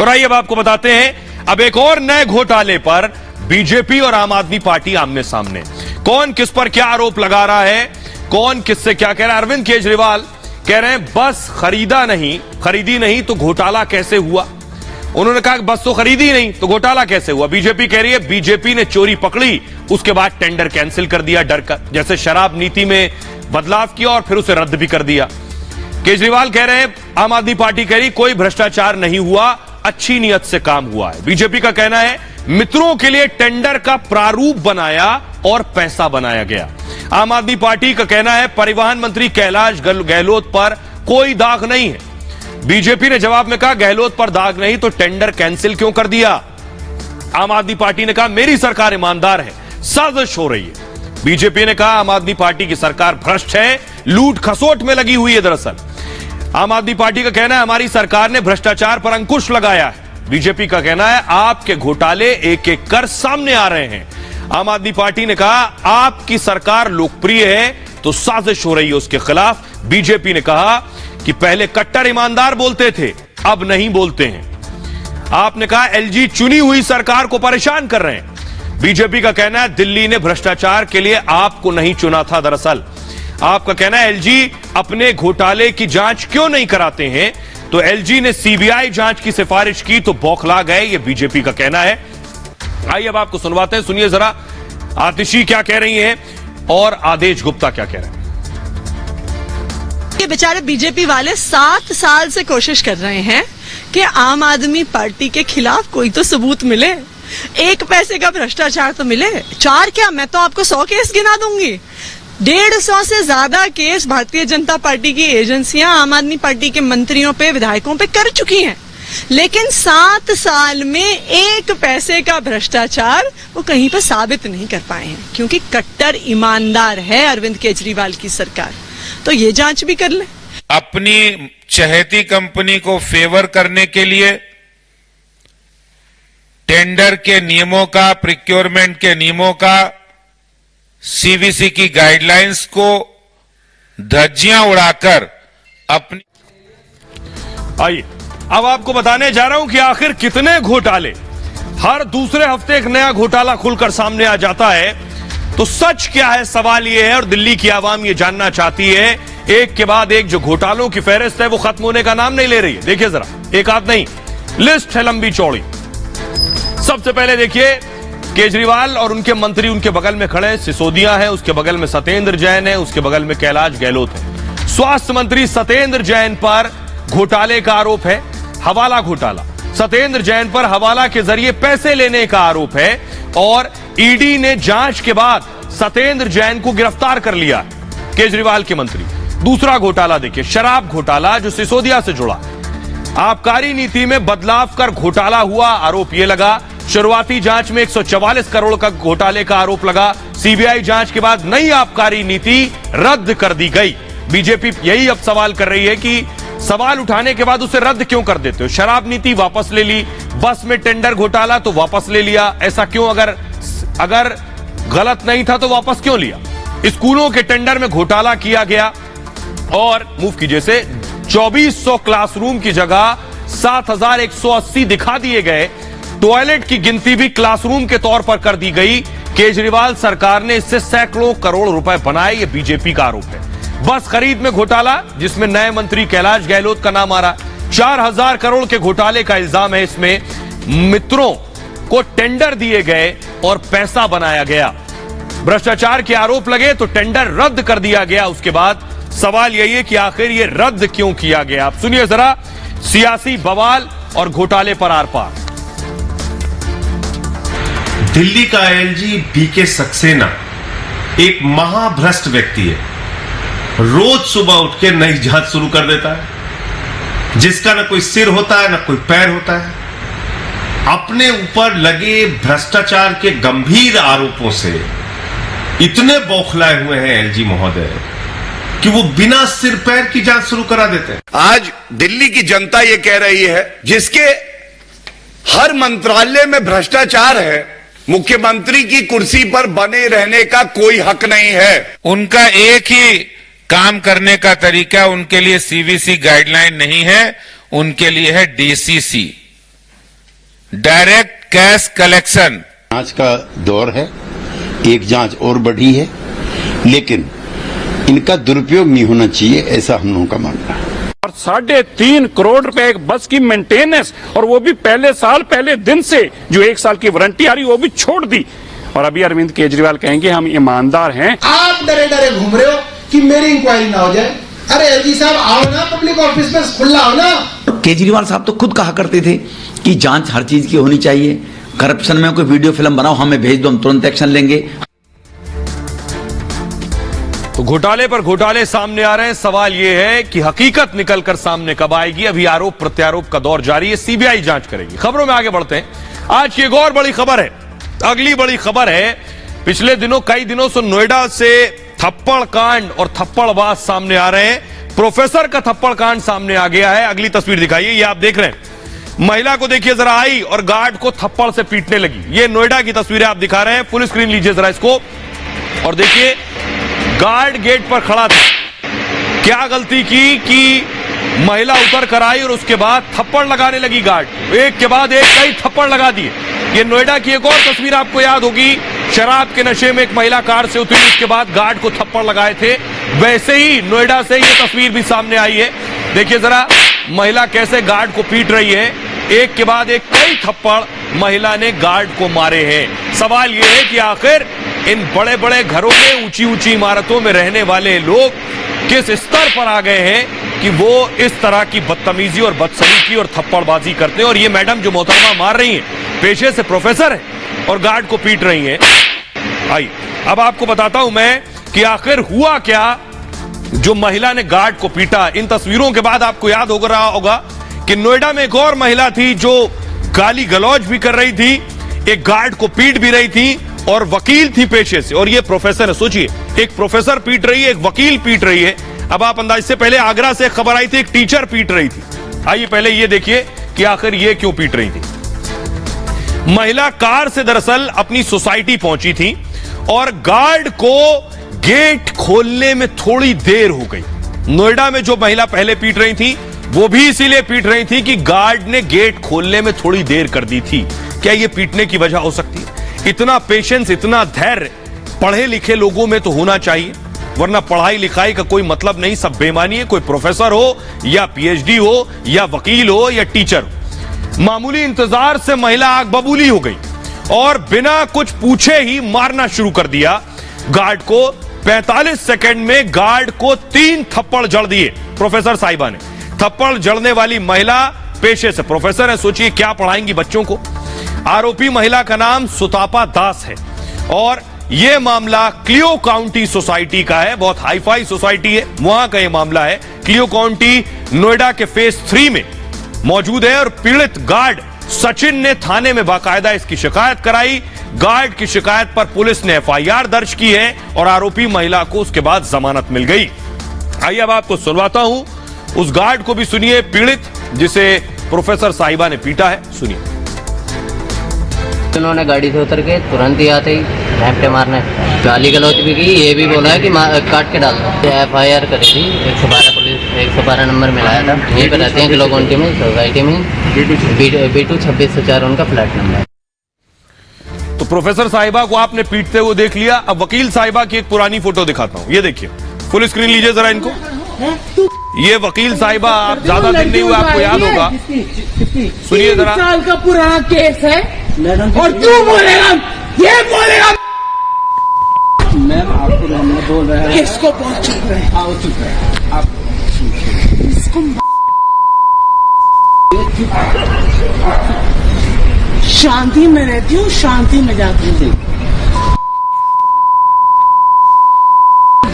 और आइए अब आपको बताते हैं अब एक और नए घोटाले पर बीजेपी और आम आदमी पार्टी आमने सामने। कौन किस पर क्या आरोप लगा रहा है, कौन किससे क्या कह रहा है। अरविंद केजरीवाल कह रहे हैं बस खरीदी नहीं तो घोटाला कैसे हुआ। उन्होंने कहा कि बस तो खरीदी नहीं तो घोटाला कैसे हुआ। बीजेपी कह रही है बीजेपी ने चोरी पकड़ी, उसके बाद टेंडर कैंसिल कर दिया डर कर, जैसे शराब नीति में बदलाव किया और फिर उसे रद्द भी कर दिया। केजरीवाल कह रहे हैं, आम आदमी पार्टी कह रही कोई भ्रष्टाचार नहीं हुआ, अच्छी नियत से काम हुआ है। बीजेपी का कहना है मित्रों के लिए टेंडर का प्रारूप बनाया और पैसा बनाया गया। आम आदमी पार्टी का कहना है परिवहन मंत्री कैलाश गहलोत पर कोई दाग नहीं है। बीजेपी ने जवाब में कहा गहलोत पर दाग नहीं तो टेंडर कैंसिल क्यों कर दिया। आम आदमी पार्टी ने कहा मेरी सरकार ईमानदार है, साजिश हो रही है। बीजेपी ने कहा आम आदमी पार्टी की सरकार भ्रष्ट है, लूट खसोट में लगी हुई है। दरअसल आम आदमी पार्टी का कहना है हमारी सरकार ने भ्रष्टाचार पर अंकुश लगाया है। बीजेपी का कहना है आपके घोटाले एक एक कर सामने आ रहे हैं। आम आदमी पार्टी ने कहा आपकी सरकार लोकप्रिय है तो साजिश हो रही है उसके खिलाफ। बीजेपी ने कहा कि पहले कट्टर ईमानदार बोलते थे, अब नहीं बोलते हैं। आपने कहा एलजी चुनी हुई सरकार को परेशान कर रहे हैं। बीजेपी का कहना है दिल्ली ने भ्रष्टाचार के लिए आपको नहीं चुना था। दरअसल आपका कहना है एलजी अपने घोटाले की जांच क्यों नहीं कराते हैं, तो एलजी ने सीबीआई जांच की सिफारिश की तो बौखला गए, यह बीजेपी का कहना है। आइए अब आपको सुनवाते हैं, सुनिए जरा आतिशी क्या कह रही हैं और आदेश गुप्ता क्या कह रहे हैं। ये बेचारे बीजेपी वाले 7 साल से कोशिश कर रहे हैं कि आम आदमी पार्टी के खिलाफ कोई तो सबूत मिले, 1 पैसे का भ्रष्टाचार तो मिले। 4 क्या, मैं तो आपको 100 केस गिना दूंगी। 150 से ज्यादा केस भारतीय जनता पार्टी की एजेंसियां आम आदमी पार्टी के मंत्रियों पे, विधायकों पे कर चुकी हैं, लेकिन 7 साल में 1 पैसे का भ्रष्टाचार वो कहीं पर साबित नहीं कर पाए हैं, क्योंकि कट्टर ईमानदार है अरविंद केजरीवाल की सरकार। तो ये जांच भी कर ले। अपनी चहेती कंपनी को फेवर करने के लिए टेंडर के नियमों का, प्रिक्योरमेंट के नियमों का, सीवीसी की गाइडलाइंस को धज्जियां उड़ाकर अपनी। आइए अब आपको बताने जा रहा हूं कि आखिर कितने घोटाले, हर दूसरे हफ्ते एक नया घोटाला खुलकर सामने आ जाता है। तो सच क्या है, सवाल यह है और दिल्ली की आवाम यह जानना चाहती है। एक के बाद एक जो घोटालों की फहरिस्त है वो खत्म होने का नाम नहीं ले रही है। देखिए जरा, एक आध नहीं, लिस्ट है लंबी चौड़ी। सबसे पहले देखिए केजरीवाल और उनके मंत्री उनके बगल में खड़े, सिसोदिया है, उसके बगल में सत्येंद्र जैन है, उसके बगल में कैलाश गहलोत है। स्वास्थ्य मंत्री सत्येंद्र जैन पर घोटाले का आरोप है, हवाला घोटाला। सत्येंद्र जैन पर हवाला के जरिए पैसे लेने का आरोप है और ईडी ने जांच के बाद सत्येंद्र जैन को गिरफ्तार कर लिया, केजरीवाल के मंत्री। दूसरा घोटाला देखिए, शराब घोटाला जो सिसोदिया से जुड़ा। आबकारी नीति में बदलाव कर घोटाला हुआ, आरोप यह लगा। शुरुआती जांच में 144 करोड़ का घोटाले का आरोप लगा। सीबीआई जांच के बाद नई आबकारी नीति रद्द कर दी गई। बीजेपी यही अब सवाल कर रही है कि सवाल उठाने के बाद उसे रद्द क्यों कर देते हो? शराब नीति वापस ले ली, बस में टेंडर घोटाला तो वापस ले लिया, ऐसा क्यों? अगर गलत नहीं था तो वापस क्यों लिया? स्कूलों के टेंडर में घोटाला किया गया और मूव कीजिए से 2400 क्लासरूम की जगह 7180 दिखा दिए गए। टॉयलेट की गिनती भी क्लासरूम के तौर पर कर दी गई। केजरीवाल सरकार ने इससे सैकड़ों करोड़ रुपए बनाए, यह बीजेपी का आरोप है। बस खरीद में घोटाला जिसमें नए मंत्री कैलाश गहलोत का नाम आ रहा, 4000 करोड़ के घोटाले का इल्जाम है। इसमें मित्रों को टेंडर दिए गए और पैसा बनाया गया। भ्रष्टाचार के आरोप लगे तो टेंडर रद्द कर दिया गया। उसके बाद सवाल यही है कि आखिर ये रद्द क्यों किया गया? आप सुनिए जरा सियासी बवाल और घोटाले पर आर पार। दिल्ली का एलजी बीके सक्सेना एक महाभ्रष्ट व्यक्ति है। रोज सुबह उठ के नई जांच शुरू कर देता है, जिसका ना कोई सिर होता है ना कोई पैर होता है। अपने ऊपर लगे भ्रष्टाचार के गंभीर आरोपों से इतने बौखलाए हुए हैं एलजी महोदय कि वो बिना सिर पैर की जांच शुरू करा देते हैं। आज दिल्ली की जनता ये कह रही है, जिसके हर मंत्रालय में भ्रष्टाचार है, मुख्यमंत्री की कुर्सी पर बने रहने का कोई हक नहीं है। उनका एक ही काम करने का तरीका, उनके लिए सीवीसी गाइडलाइन नहीं है, उनके लिए है डीसीसी, डायरेक्ट कैश कलेक्शन। जांच का दौर है, एक जांच और बढ़ी है, लेकिन इनका दुरुपयोग नहीं होना चाहिए, ऐसा हम लोगों का मानना है। और 3.5 करोड़ रुपए एक बस की मेंटेनेंस, और वो भी पहले साल पहले दिन से जो 1 साल की वारंटी आ रही वो भी छोड़ दी। और अभी अरविंद केजरीवाल कहेंगे हम ईमानदार हैं। आप डरे डरे घूम रहे हो कि मेरी इंक्वायरी ना हो जाए। अरे एलजी साहब आओ ना, पब्लिक ऑफिस में खुला हो ना। केजरीवाल साहब तो खुद कहा करते थे कि जांच हर चीज की होनी चाहिए, करप्शन में कोई वीडियो फिल्म बनाओ हमें भेज दो, हम तुरंत एक्शन लेंगे। तो घोटाले पर घोटाले सामने आ रहे हैं। सवाल यह है कि हकीकत निकलकर सामने कब आएगी? अभी आरोप प्रत्यारोप का दौर जारी है, सीबीआई जांच करेगी। खबरों में आगे बढ़ते हैं। आज की एक और बड़ी खबर है, अगली बड़ी खबर है। पिछले दिनों कई दिनों से नोएडा से थप्पड़ कांड और थप्पड़बाज सामने आ रहे हैं। प्रोफेसर का थप्पड़ कांड सामने आ गया है। अगली तस्वीर दिखाइए, ये आप देख रहे हैं। महिला को देखिए जरा, आई और गार्ड को थप्पड़ से पीटने लगी। ये नोएडा की तस्वीरें आप दिखा रहे हैं। फुल स्क्रीन लीजिए जरा इसको और देखिए, गार्ड गेट पर खड़ा था। क्या गलती की कि महिला उतर कर आई और उसके बाद थप्पड़ लगाने लगी गार्ड, एक के बाद एक कई थप्पड़ लगा दिए। ये नोएडा की एक और तस्वीर आपको याद होगी, शराब के नशे में एक महिला कार से उतरी, उसके बाद गार्ड को थप्पड़ लगाए थे। वैसे ही नोएडा से ये तस्वीर भी सामने आई है। देखिए जरा महिला कैसे गार्ड को पीट रही है, एक के बाद एक कई थप्पड़ महिला ने गार्ड को मारे हैं। सवाल यह है कि आखिर इन बड़े बड़े घरों में, ऊंची ऊंची इमारतों में रहने वाले लोग किस स्तर पर आ गए हैं कि वो इस तरह की बदतमीजी और बदसलीकी और थप्पड़बाजी करते हैं। और ये मैडम जो मोहतरमा मार रही हैं, पेशे से प्रोफेसर है और गार्ड को पीट रही हैं। आइए अब आपको बताता हूं मैं कि आखिर हुआ क्या जो महिला ने गार्ड को पीटा। इन तस्वीरों के बाद आपको याद हो रहा होगा कि नोएडा में एक और महिला थी जो गाली गलौज भी कर रही थी, एक गार्ड को पीट भी रही थी और वकील थी पेशे से, और ये प्रोफेसर है। सोचिए, एक प्रोफेसर पीट रही है, एक वकील पीट रही है। अब आप अंदाज, इससे पहले आगरा से एक खबर आई थी, एक टीचर पीट रही थी। आइए पहले ये देखिए कि आखिर ये क्यों पीट रही थी। महिला कार से दरअसल अपनी सोसाइटी पहुंची थी और गार्ड को गेट खोलने में थोड़ी देर हो गई। नोएडा में जो महिला पहले पीट रही थी वो भी इसीलिए पीट रही थी कि गार्ड ने गेट खोलने में थोड़ी देर कर दी थी। क्या ये पीटने की वजह हो सकती है? इतना पेशेंस, इतना धैर्य पढ़े लिखे लोगों में तो होना चाहिए, वरना पढ़ाई लिखाई का कोई मतलब नहीं, सब बेमानी है। कोई प्रोफेसर हो या पीएचडी हो या वकील हो या टीचर हो। मामूली इंतजार से महिला आग बबूली हो गई और बिना कुछ पूछे ही मारना शुरू कर दिया गार्ड को। 45 सेकंड में गार्ड को 3 थप्पड़ जड़ दिए प्रोफेसर साहिबा ने। थप्पड़ जड़ने वाली महिला पेशे से प्रोफेसर है, सोचिए क्या पढ़ाएंगी बच्चों को। आरोपी महिला का नाम सुतापा दास है और यह मामला क्लियो काउंटी सोसाइटी का है, बहुत हाईफाई सोसाइटी है, वहां का यह मामला है। क्लियो काउंटी नोएडा के फेज 3 में मौजूद है और पीड़ित गार्ड सचिन ने थाने में बाकायदा इसकी शिकायत कराई। गार्ड की शिकायत पर पुलिस ने एफआईआर दर्ज की है और आरोपी महिला को उसके बाद जमानत मिल गई। आइए अब आपको सुनवाता हूं, उस गार्ड को भी सुनिए, पीड़ित जिसे प्रोफेसर साहिबा ने पीटा है, सुनिए। उन्होंने गाड़ी से उतर के तुरंत ही आते ही झपटे मारने, गाली गलौज भी की, ये भी बोला है कि काट के डाल दो। एफआईआर करी थी, 112 पुलिस 112 नंबर मिलाया था। यहीं पर रहते हैं क्लियो काउंटी में, सोसाइटी में, B2 2604 उनका फ्लैट नंबर। तो प्रोफेसर साहिबा को आपने पीटते हुए देख लिया। अब वकील साहिबा की एक पुरानी फोटो दिखाता हूं, ये देखिए, फुल स्क्रीन लीजिए जरा इनको। ये वकील साहिबा, आप ज्यादा दिन नहीं हुआ, आपको याद होगा, सुनिए जरा। 3 साल का पुराना केस है और तू बोलेगा, ये बोलेगा। मैम आपको हमने बोल रहे हैं, इसको बहुत चुप रहे, आओ चुप रहे आप, इसको शांति में रहती हूँ, शांति में जाती हूँ।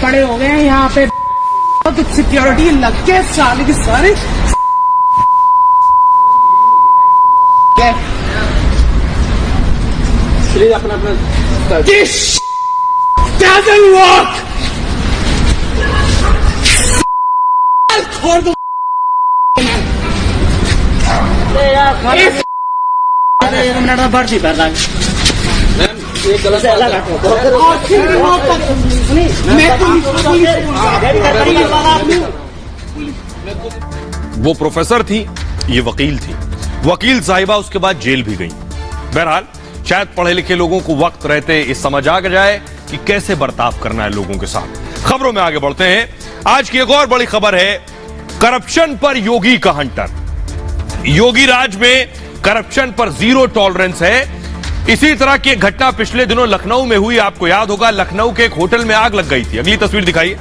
बड़े हो गए हैं यहाँ पे, सिक्योरिटी लग के साले के सारे अपना अपना दिस doesn't work। छोड़ दो भर्ती कर रहा वो प्रोफेसर थी, ये वकील थी। वकील साहिबा उसके बाद जेल भी गई। बहरहाल शायद पढ़े लिखे लोगों को वक्त रहते इस समझ आ जाए कि कैसे बर्ताव करना है लोगों के साथ। खबरों में आगे बढ़ते हैं। आज की एक और बड़ी खबर है, करप्शन पर योगी का हंटर। योगी राज में करप्शन पर जीरो टॉलरेंस है। इसी तरह की एक घटना पिछले दिनों लखनऊ में हुई, आपको याद होगा। लखनऊ के एक होटल में आग लग गई थी, अगली तस्वीर दिखाइए।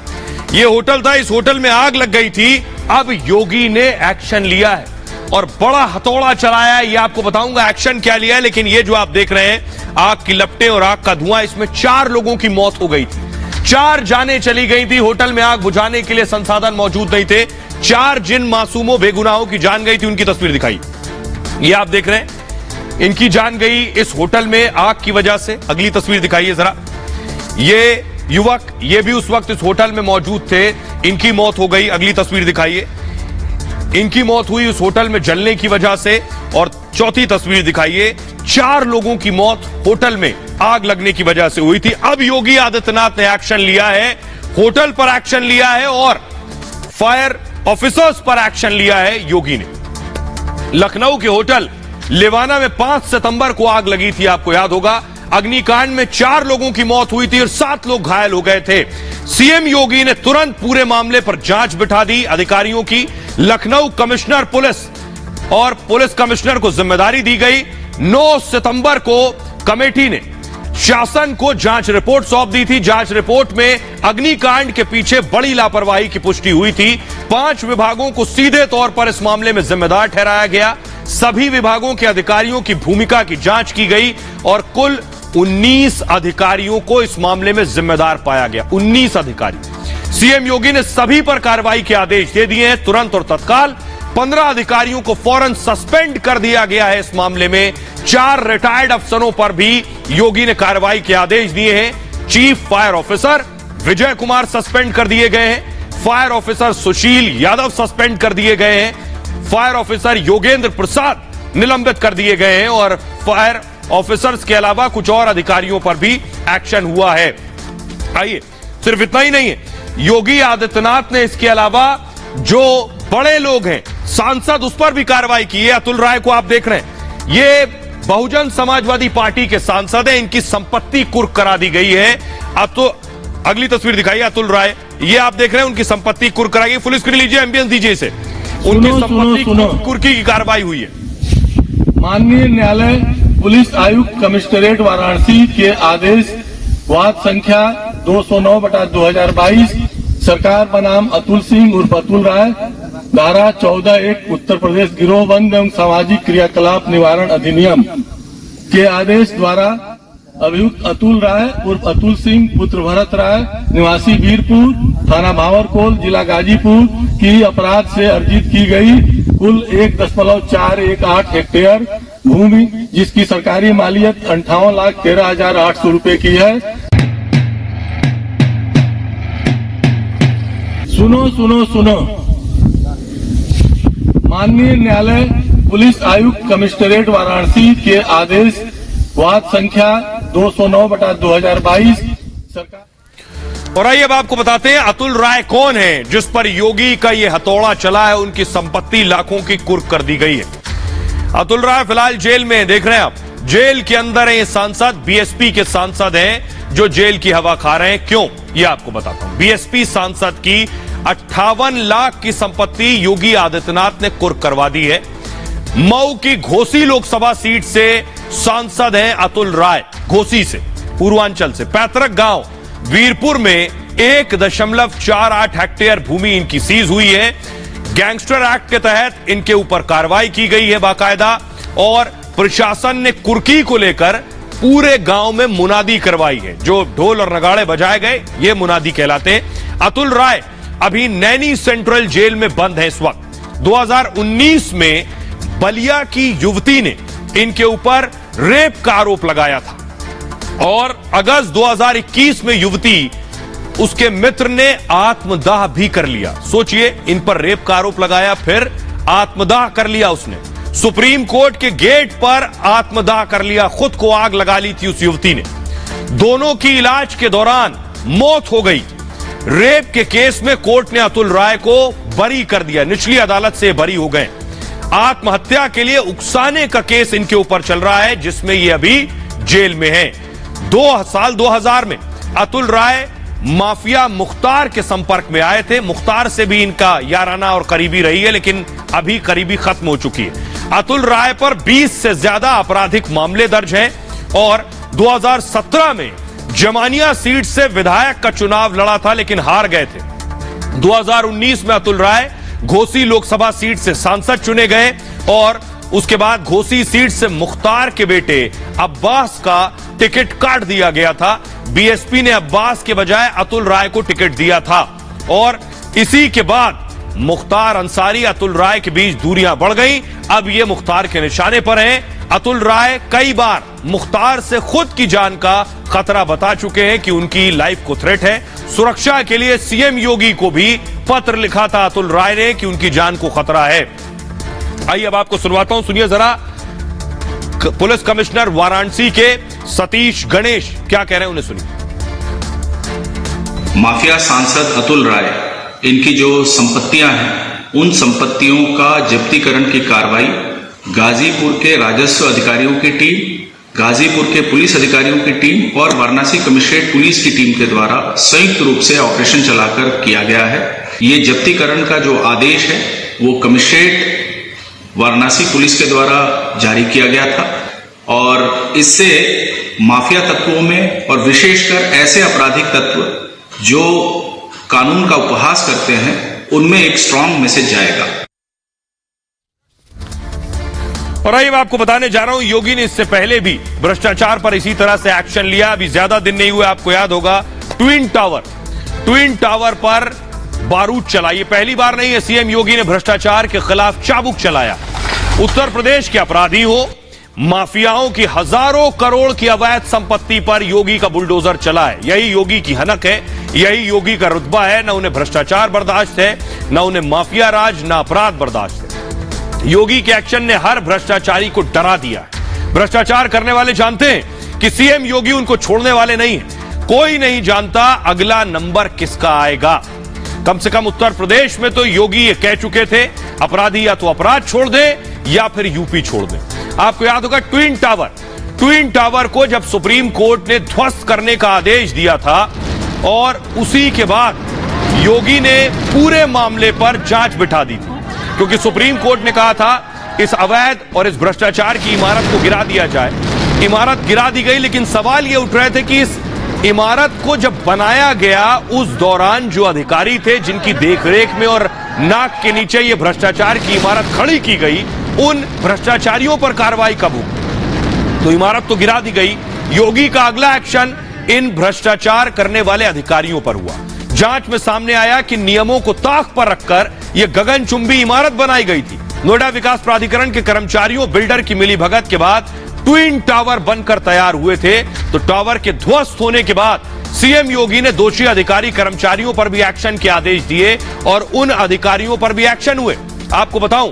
ये होटल था, इस होटल में आग लग गई थी। अब योगी ने एक्शन लिया है और बड़ा हथौड़ा चलाया है, ये आपको बताऊंगा एक्शन क्या लिया है। लेकिन ये जो आप देख रहे हैं, आग की लपटें और आग का धुआं, इसमें 4 लोगों की मौत हो गई थी। 4 जानें चली गई थी। होटल में आग बुझाने के लिए संसाधन मौजूद नहीं थे। 4 जिन मासूमों बेगुनाहों की जान गई थी, उनकी तस्वीर दिखाई। ये आप देख रहे हैं, इनकी जान गई इस होटल में आग की वजह से। अगली तस्वीर दिखाइए जरा। ये युवक, ये भी उस वक्त इस होटल में मौजूद थे, इनकी मौत हो गई। अगली तस्वीर दिखाइए। इनकी मौत हुई उस होटल में जलने की वजह से। और चौथी तस्वीर दिखाइए, 4 लोगों की मौत होटल में आग लगने की वजह से हुई थी। अब योगी आदित्यनाथ ने एक्शन लिया है, होटल पर एक्शन लिया है और फायर ऑफिसर्स पर एक्शन लिया है योगी ने। लखनऊ के होटल लिवाना में 5 सितंबर को आग लगी थी, आपको याद होगा। अग्निकांड में 4 लोगों की मौत हुई थी और 7 लोग घायल हो गए थे। सीएम योगी ने तुरंत पूरे मामले पर जांच बिठा दी अधिकारियों की। लखनऊ कमिश्नर पुलिस और पुलिस कमिश्नर को जिम्मेदारी दी गई। 9 सितंबर को कमेटी ने शासन को जांच रिपोर्ट सौंप दी थी। जांच रिपोर्ट में अग्निकांड के पीछे बड़ी लापरवाही की पुष्टि हुई थी। 5 विभागों को सीधे तौर पर इस मामले में जिम्मेदार ठहराया गया। सभी विभागों के अधिकारियों की भूमिका की जांच की गई और कुल 19 अधिकारियों को इस मामले में जिम्मेदार पाया गया। 19 अधिकारी। सीएम योगी ने सभी पर कार्रवाई के आदेश दे दिए हैं तुरंत और तत्काल। 15 अधिकारियों को फौरन सस्पेंड कर दिया गया है। इस मामले में 4 रिटायर्ड अफसरों पर भी योगी ने कार्रवाई के आदेश दिए हैं। Chief fire officer Vijay Kumar suspend कर दिए गए हैं। फायर ऑफिसर सुशील यादव सस्पेंड कर दिए गए हैं। फायर ऑफिसर योगेंद्र प्रसाद निलंबित कर दिए गए हैं और फायर ऑफिसर्स के अलावा कुछ और अधिकारियों पर भी एक्शन हुआ है। आइए, सिर्फ इतना ही नहीं है, योगी आदित्यनाथ ने इसके अलावा जो बड़े लोग हैं सांसद, उस पर भी कार्रवाई की है। अतुल राय को आप देख रहे हैं, ये बहुजन समाजवादी पार्टी के सांसद हैं। इनकी संपत्ति कुर्क करा दी गई है। अब तो अगली तस्वीर दिखाइए अतुल राय, ये आप देख रहे हैं, उनकी संपत्ति कुर्क कराई गई। फुल स्क्रीन लीजिए, एम्बियंस दीजिए इसे। उनकी संपत्ति कुर्की की कार्रवाई हुई है। माननीय न्यायालय पुलिस आयुक्त कमिश्नरेट वाराणसी के आदेश वाद संख्या 209/2022 सरकार बनाम अतुल सिंह उर्फ अतुल राय, धारा 14(1) उत्तर प्रदेश गिरोहबंद एवं सामाजिक क्रियाकलाप निवारण अधिनियम के आदेश द्वारा अभियुक्त अतुल राय उर्फ अतुल सिंह पुत्र भरत राय निवासी वीरपुर थाना भावरकोल जिला गाजीपुर की अपराध से अर्जित की गई कुल 1.418 हेक्टेयर भूमि, जिसकी सरकारी मालियत 58,13,800 रुपए की है। सुनो। माननीय न्यायालय पुलिस आयुक्त कमिश्नरेट वाराणसी के आदेश वाद संख्या 209/2022 सरकार। और आइए अब आपको बताते हैं अतुल राय कौन है जिस पर योगी का ये हथौड़ा चला है। उनकी संपत्ति लाखों की कुर्क कर दी गई है। अतुल राय फिलहाल जेल में, देख रहे हैं आप, जेल के अंदर है। ये सांसद बीएसपी के सांसद हैं जो जेल की हवा खा रहे हैं। क्यों, ये आपको बताता हूं। बीएसपी सांसद की 58 लाख की संपत्ति योगी आदित्यनाथ ने कुर्क करवा दी है। मऊ की घोसी लोकसभा सीट से सांसद हैं अतुल राय। घोसी से, पूर्वांचल से। पैतृक गांव वीरपुर में 1.48 हेक्टेयर भूमि इनकी सीज हुई है। गैंगस्टर एक्ट के तहत इनके ऊपर कार्रवाई की गई है बाकायदा, और प्रशासन ने कुर्की को लेकर पूरे गांव में मुनादी करवाई है। जो ढोल और नगाड़े बजाए गए, ये मुनादी कहलाते हैं। अतुल राय अभी नैनी सेंट्रल जेल में बंद है इस वक्त। 2019 में बलिया की युवती ने इनके ऊपर रेप का आरोप लगाया था और अगस्त 2021 में युवती, उसके मित्र ने आत्मदाह भी कर लिया। सोचिए, इन पर रेप का आरोप लगाया, फिर आत्मदाह कर लिया उसने। सुप्रीम कोर्ट के गेट पर आत्मदाह कर लिया, खुद को आग लगा ली थी उस युवती ने। दोनों की इलाज के दौरान मौत हो गई। रेप के केस में कोर्ट ने अतुल राय को बरी कर दिया, निचली अदालत से बरी हो गए। आत्महत्या के लिए उकसाने का केस इनके ऊपर चल रहा है, जिसमें ये अभी जेल में है। 2000 में अतुल राय माफिया मुख्तार के संपर्क में आए थे। मुख्तार से भी इनका याराना और करीबी रही है, लेकिन अभी करीबी खत्म हो चुकी है। अतुल राय पर 20 से ज्यादा आपराधिक मामले दर्ज हैं और 2017 में जमानिया सीट से विधायक का चुनाव लड़ा था, लेकिन हार गए थे। 2019 में अतुल राय घोसी लोकसभा सीट से सांसद चुने गए और उसके बाद घोसी सीट से मुख्तार के बेटे अब्बास का टिकट काट दिया गया था। बीएसपी ने अब्बास के बजाय अतुल राय को टिकट दिया था और इसी के बाद मुख्तार अंसारी अतुल राय के बीच दूरियां बढ़ गई। अब ये मुख्तार के निशाने पर हैं। अतुल राय कई बार मुख्तार से खुद की जान का खतरा बता चुके हैं कि उनकी लाइफ को थ्रेट है। सुरक्षा के लिए सीएम योगी को भी पत्र लिखा था अतुल राय ने कि उनकी जान को खतरा है। आइए अब आपको सुनवाता हूं, सुनिए जरा पुलिस कमिश्नर वाराणसी के सतीश गणेश क्या कह रहे हैं, उन्हें सुनिए। माफिया सांसद अतुल राय, इनकी जो संपत्तियां हैं उन संपत्तियों का जब्तीकरण की कार्रवाई गाजीपुर के राजस्व अधिकारियों की टीम, गाजीपुर के पुलिस अधिकारियों की टीम और वाराणसी कमिश्नरेट पुलिस की टीम के द्वारा संयुक्त रूप से ऑपरेशन चलाकर किया गया है। ये जब्तीकरण का जो आदेश है वो कमिश्नरेट वाराणसी पुलिस के द्वारा जारी किया गया था और इससे माफिया तत्वों में और विशेषकर ऐसे आपराधिक तत्व जो कानून का उपहास करते हैं उनमें एक स्ट्रांग मैसेज जाएगा। और आइए मैं आपको बताने जा रहा हूं, योगी ने इससे पहले भी भ्रष्टाचार पर इसी तरह से एक्शन लिया। अभी ज्यादा दिन नहीं हुए, आपको याद होगा ट्विन टावर पर बारूद चला। ये पहली बार नहीं है, सीएम योगी ने भ्रष्टाचार के खिलाफ चाबुक चलाया। उत्तर प्रदेश के अपराधी हो, माफियाओं की हजारों करोड़ की अवैध संपत्ति पर योगी का बुलडोजर चला है। यही योगी की हनक है, यही योगी का रुतबा है। न उन्हें भ्रष्टाचार बर्दाश्त है, न उन्हें माफिया राज, न अपराध बर्दाश्त है। योगी के एक्शन ने हर भ्रष्टाचारी को डरा दिया है। भ्रष्टाचार करने वाले जानते हैं कि सीएम योगी उनको छोड़ने वाले नहीं है। कोई नहीं जानता अगला नंबर किसका आएगा। कम से कम उत्तर प्रदेश में तो योगी ये कह चुके थे, अपराधी या तो अपराध छोड़ दे या फिर यूपी छोड़ दे। आपको याद होगा ट्विन टावर को जब सुप्रीम कोर्ट ने ध्वस्त करने का आदेश दिया था और उसी के बाद योगी ने पूरे मामले पर जांच बिठा दी थी, क्योंकि सुप्रीम कोर्ट ने कहा था इस अवैध और इस भ्रष्टाचार की इमारत को गिरा दिया जाए। इमारत गिरा दी गई, लेकिन सवाल यह उठ रहे थे कि इस इमारत को जब बनाया गया उस दौरान जो अधिकारी थे जिनकी देखरेख में और नाक के नीचे ये भ्रष्टाचार की इमारत खड़ी की गई, उन भ्रष्टाचारियों पर कार्रवाई कब होगी? तो इमारत तो गिरा दी गई। योगी का अगला एक्शन इन भ्रष्टाचार करने वाले अधिकारियों पर हुआ। जांच में सामने आया कि नियमों को ताक पर रखकर यह गगनचुंबी इमारत बनाई गई थी। नोएडा विकास प्राधिकरण के कर्मचारियों बिल्डर की मिलीभगत के बाद ट्विन टावर बनकर तैयार हुए थे। तो टावर के ध्वस्त होने के बाद सीएम योगी ने दोषी अधिकारी कर्मचारियों पर भी एक्शन के आदेश दिए और उन अधिकारियों पर भी एक्शन हुए। आपको बताऊं,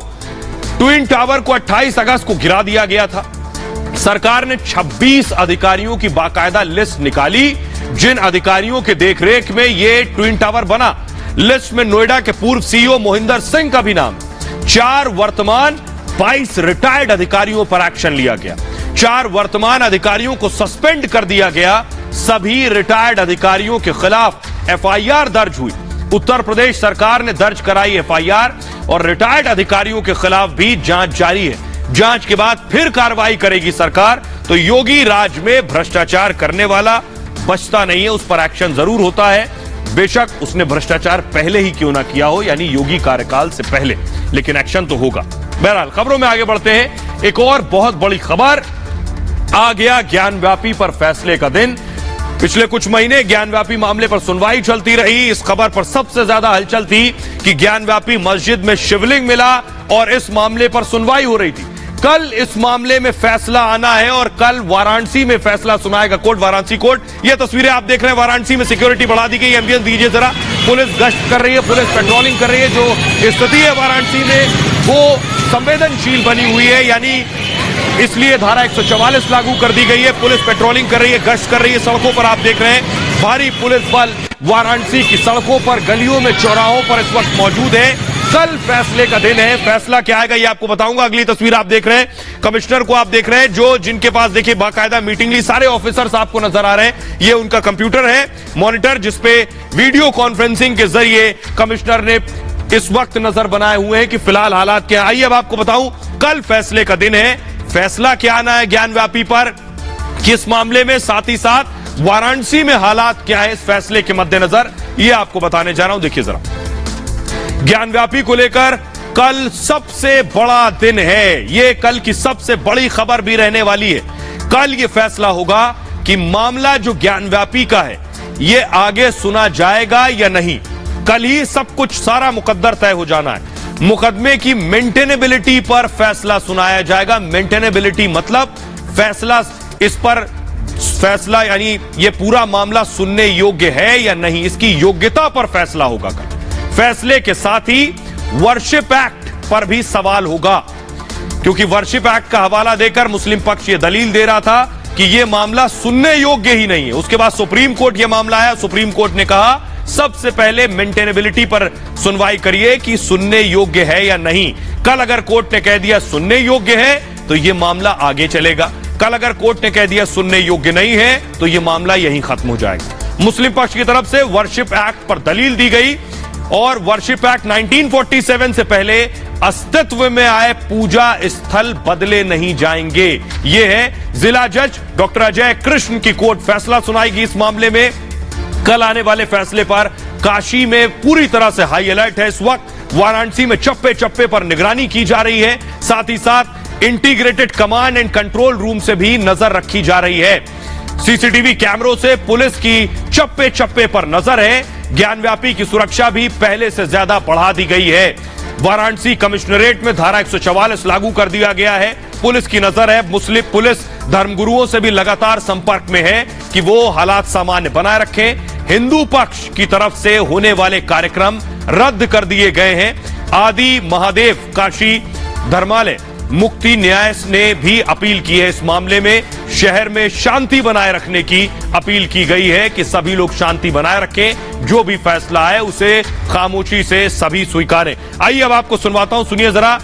ट्विन टावर को 28 अगस्त को गिरा दिया गया था। सरकार ने 26 अधिकारियों की बाकायदा लिस्ट निकाली जिन अधिकारियों के देखरेख में यह ट्विन टावर बना। लिस्ट में नोएडा के पूर्व सीईओ मोहिंदर सिंह का भी नाम, 4 वर्तमान 22 रिटायर्ड अधिकारियों पर एक्शन लिया गया। 4 वर्तमान अधिकारियों को सस्पेंड कर दिया गया। सभी रिटायर्ड अधिकारियों के खिलाफ एफआईआर दर्ज हुई। उत्तर प्रदेश सरकार ने दर्ज कराई एफआईआर और रिटायर्ड अधिकारियों के खिलाफ भी जांच जारी है। जांच के बाद फिर कार्रवाई करेगी सरकार। तो योगी राज में भ्रष्टाचार करने वाला बचता नहीं है, उस पर एक्शन जरूर होता है, बेशक उसने भ्रष्टाचार पहले ही क्यों ना किया हो, यानी योगी कार्यकाल से पहले, लेकिन एक्शन तो होगा। बहरहाल खबरों में आगे बढ़ते हैं। एक और बहुत बड़ी खबर आ गया, ज्ञानव्यापी पर फैसले का दिन। पिछले कुछ महीने ज्ञानव्यापी मामले पर सुनवाई चलती रही। इस खबर पर सबसे ज्यादा हलचल थी कि ज्ञानव्यापी मस्जिद में शिवलिंग मिला और इस मामले पर सुनवाई हो रही थी। कल इस मामले में फैसला आना है और कल वाराणसी में फैसला सुनाएगा कोर्ट, वाराणसी कोर्ट। ये तस्वीरें आप देख रहे हैं, वाराणसी में सिक्योरिटी बढ़ा दी गई। एम्बियंस दीजिए जरा। पुलिस गश्त कर रही है, पुलिस पेट्रोलिंग कर रही है। जो स्थिति है वाराणसी में वो संवेदनशील बनी हुई है, यानी इसलिए धारा 144 लागू कर दी गई है। पुलिस पेट्रोलिंग कर रही है, गश्त कर रही है। सड़कों पर आप देख रहे हैं भारी पुलिस बल वाराणसी की सड़कों पर, गलियों में, चौराहों पर इस वक्त मौजूद है। कल फैसले का दिन है। फैसला क्या आएगा ये आपको बताऊंगा। अगली तस्वीर आप देख रहे हैं, कमिश्नर को आप देख रहे हैं, जो जिनके पास देखिए बाकायदा मीटिंग ली, सारे ऑफिसर्स आपको नजर आ रहे हैं। ये उनका कंप्यूटर है, मॉनिटर, जिसपे वीडियो कॉन्फ्रेंसिंग के जरिए कमिश्नर ने इस वक्त नजर बनाए हुए हैं कि फिलहाल हालात क्या। आइए अब आपको बताऊं, कल फैसले का दिन है। फैसला क्या आना है ज्ञानव्यापी पर, किस मामले में, साथ ही साथ वाराणसी में हालात क्या है इस फैसले के मद्देनजर, ये आपको बताने जा रहा हूं। देखिए जरा, ज्ञानव्यापी को लेकर कल सबसे बड़ा दिन है। ये कल की सबसे बड़ी खबर भी रहने वाली है। कल ये फैसला होगा कि मामला जो ज्ञानव्यापी का है ये आगे सुना जाएगा या नहीं। कल ही सब कुछ, सारा मुकद्दर तय हो जाना है। मुकदमे की मेंटेनेबिलिटी पर फैसला सुनाया जाएगा। मेंटेनेबिलिटी मतलब फैसला, इस पर फैसला यानी ये पूरा मामला सुनने योग्य है या नहीं, इसकी योग्यता पर फैसला होगा कल। फैसले के साथ ही वर्शिप एक्ट पर भी सवाल होगा, क्योंकि वर्शिप एक्ट का हवाला देकर मुस्लिम पक्ष ये दलील दे रहा था कि यह मामला सुनने योग्य ही नहीं है। उसके बाद सुप्रीम कोर्ट यह मामला आया, सुप्रीम कोर्ट ने कहा सबसे पहले मेंटेनेबिलिटी पर सुनवाई करिए कि सुनने योग्य है या नहीं। कल अगर कोर्ट ने कह दिया सुनने योग्य है तो यह मामला आगे चलेगा, कल अगर कोर्ट ने कह दिया सुनने योग्य नहीं है तो यह मामला यहीं खत्म हो जाएगा। मुस्लिम पक्ष की तरफ से वर्शिप एक्ट पर दलील दी गई और वर्शिप एक्ट 1947 से पहले अस्तित्व में आए पूजा स्थल बदले नहीं जाएंगे। यह है जिला जज डॉक्टर अजय कृष्ण की कोर्ट फैसला सुनाएगी इस मामले में। कल आने वाले फैसले पर काशी में पूरी तरह से हाई अलर्ट है। इस वक्त वाराणसी में चप्पे चप्पे पर निगरानी की जा रही है, साथ ही साथ integrated command and control room से भी नजर रखी जा रही है। सीसीटीवी कैमरों से पुलिस की चप्पे चप्पे पर नजर है। ज्ञानव्यापी की सुरक्षा भी पहले से ज्यादा बढ़ा दी गई है। वाराणसी कमिश्नरेट में धारा 144 लागू कर दिया गया है। पुलिस की नजर है। मुस्लिम पुलिस धर्मगुरुओं से भी लगातार संपर्क में है कि वो हालात सामान्य बनाए रखें। हिंदू पक्ष की तरफ से होने वाले कार्यक्रम रद्द कर दिए गए हैं। आदि महादेव काशी धर्मालय मुक्ति न्याय ने भी अपील की है। इस मामले में शहर में शांति बनाए रखने की अपील की गई है कि सभी लोग शांति बनाए रखें, जो भी फैसला है उसे खामोशी से सभी स्वीकारें। आइए अब आपको सुनवाता हूं, सुनिए जरा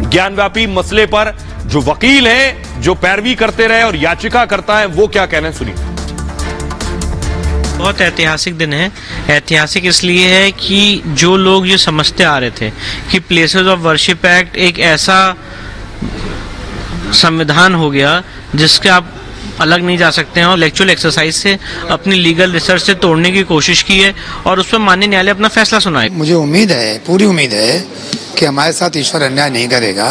ज्ञानव्यापी मसले पर जो वकील हैं, जो पैरवी करते रहे और याचिका करता है, वो क्या कह रहे हैं, सुनिए। बहुत ऐतिहासिक दिन है। ऐतिहासिक इसलिए है कि जो लोग ये समझते आ रहे थे कि प्लेसेस ऑफ वर्शिप एक्ट एक ऐसा संविधान हो गया जिसके आप अलग नहीं जा सकते हैं, और लेक्चुअल एक्सरसाइज से अपनी लीगल रिसर्च से तोड़ने की कोशिश की है और उस पर माननीय न्यायालय अपना फैसला सुनाएगा। मुझे उम्मीद है, पूरी उम्मीद है कि हमारे साथ ईश्वर अन्याय नहीं करेगा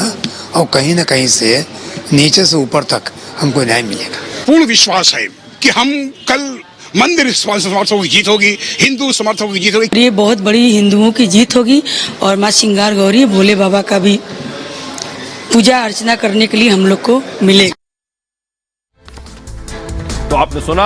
और कहीं न कहीं से नीचे से ऊपर तक हमको न्याय मिलेगा। पूर्ण विश्वास है कि हम कल मंदिर समर्थकों की जीत होगी, हिंदू समर्थकों की जीत होगी। ये बहुत बड़ी हिंदुओं की जीत होगी और माँ श्रृंगार गौरी भोले बाबा का भी पूजा अर्चना करने के लिए हम लोग को मिलेगा। तो आपने सुना,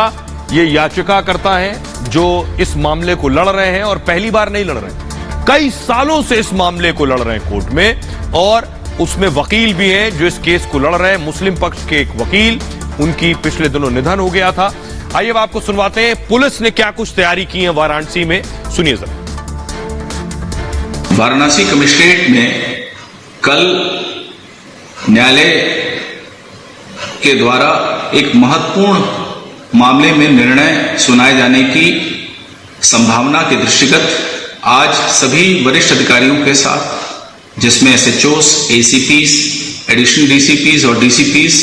ये याचिका करता है जो इस मामले को लड़ रहे हैं और पहली बार नहीं लड़ रहे हैं, कई सालों से इस मामले को लड़ रहे हैं कोर्ट में, और उसमें वकील भी हैं जो इस केस को लड़ रहे हैं। मुस्लिम पक्ष के एक वकील, उनकी पिछले दिनों निधन हो गया था। आइए अब आपको सुनवाते हैं पुलिस ने क्या कुछ तैयारी की है वाराणसी में, सुनिए जरा। वाराणसी कमिश्नरेट में कल न्यायालय के द्वारा एक महत्वपूर्ण मामले में निर्णय सुनाए जाने की संभावना के दृष्टिगत आज सभी वरिष्ठ अधिकारियों के साथ, जिसमें एसएचओस, एसीपीस, एडिशनल डीसीपीस और डीसीपीस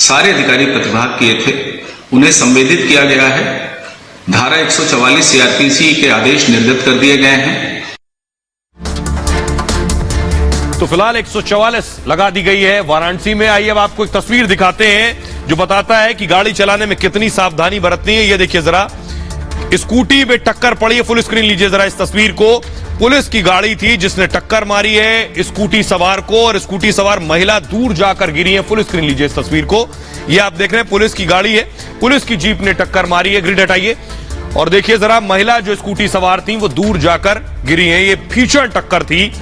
सारे अधिकारी प्रतिभाग किए थे, उन्हें संवेदित किया गया है। धारा 144 सीआरपीसी के आदेश निर्गत कर दिए गए हैं। तो फिलहाल 144 लगा दी गई है वाराणसी में। आइए अब आपको एक तस्वीर दिखाते हैं जो बताता है कि गाड़ी चलाने में कितनी सावधानी बरतनी है। ये देखिए जरा, स्कूटी में टक्कर पड़ी है। फुल स्क्रीन लीजिए जरा इस तस्वीर को। पुलिस की गाड़ी थी जिसने टक्कर मारी है स्कूटी सवार को, और स्कूटी सवार महिला दूर जाकर गिरी है। फुल स्क्रीन लीजिए इस तस्वीर को। ये आप देख रहे हैं पुलिस की गाड़ी है, पुलिस की जीप ने टक्कर मारी है। ग्रिड हटाइए और देखिए जरा, महिला जो स्कूटी सवार थी वो दूर जाकर गिरी है। ये भीषण टक्कर थी,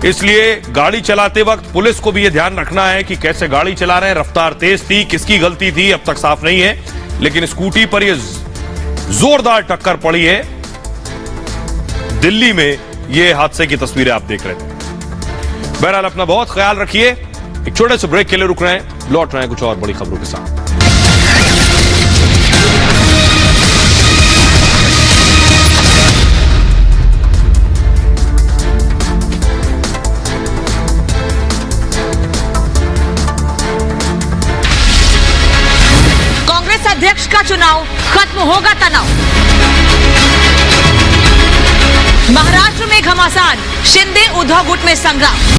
इसलिए गाड़ी चलाते वक्त पुलिस को भी ये ध्यान रखना है कि कैसे गाड़ी चला रहे हैं। रफ्तार तेज थी, किसकी गलती थी अब तक साफ नहीं है, लेकिन स्कूटी पर ये जोरदार टक्कर पड़ी है। दिल्ली में ये हादसे की तस्वीरें आप देख रहे थे। बहरहाल अपना बहुत ख्याल रखिए। एक छोटे से ब्रेक के लिए रुक रहे हैं, लौट रहे हैं कुछ और बड़ी खबरों के साथ। कांग्रेस अध्यक्ष का चुनाव, खत्म होगा तनाव। महाराष्ट्र में घमासान, शिंदे उद्धव गुट में संग्राम।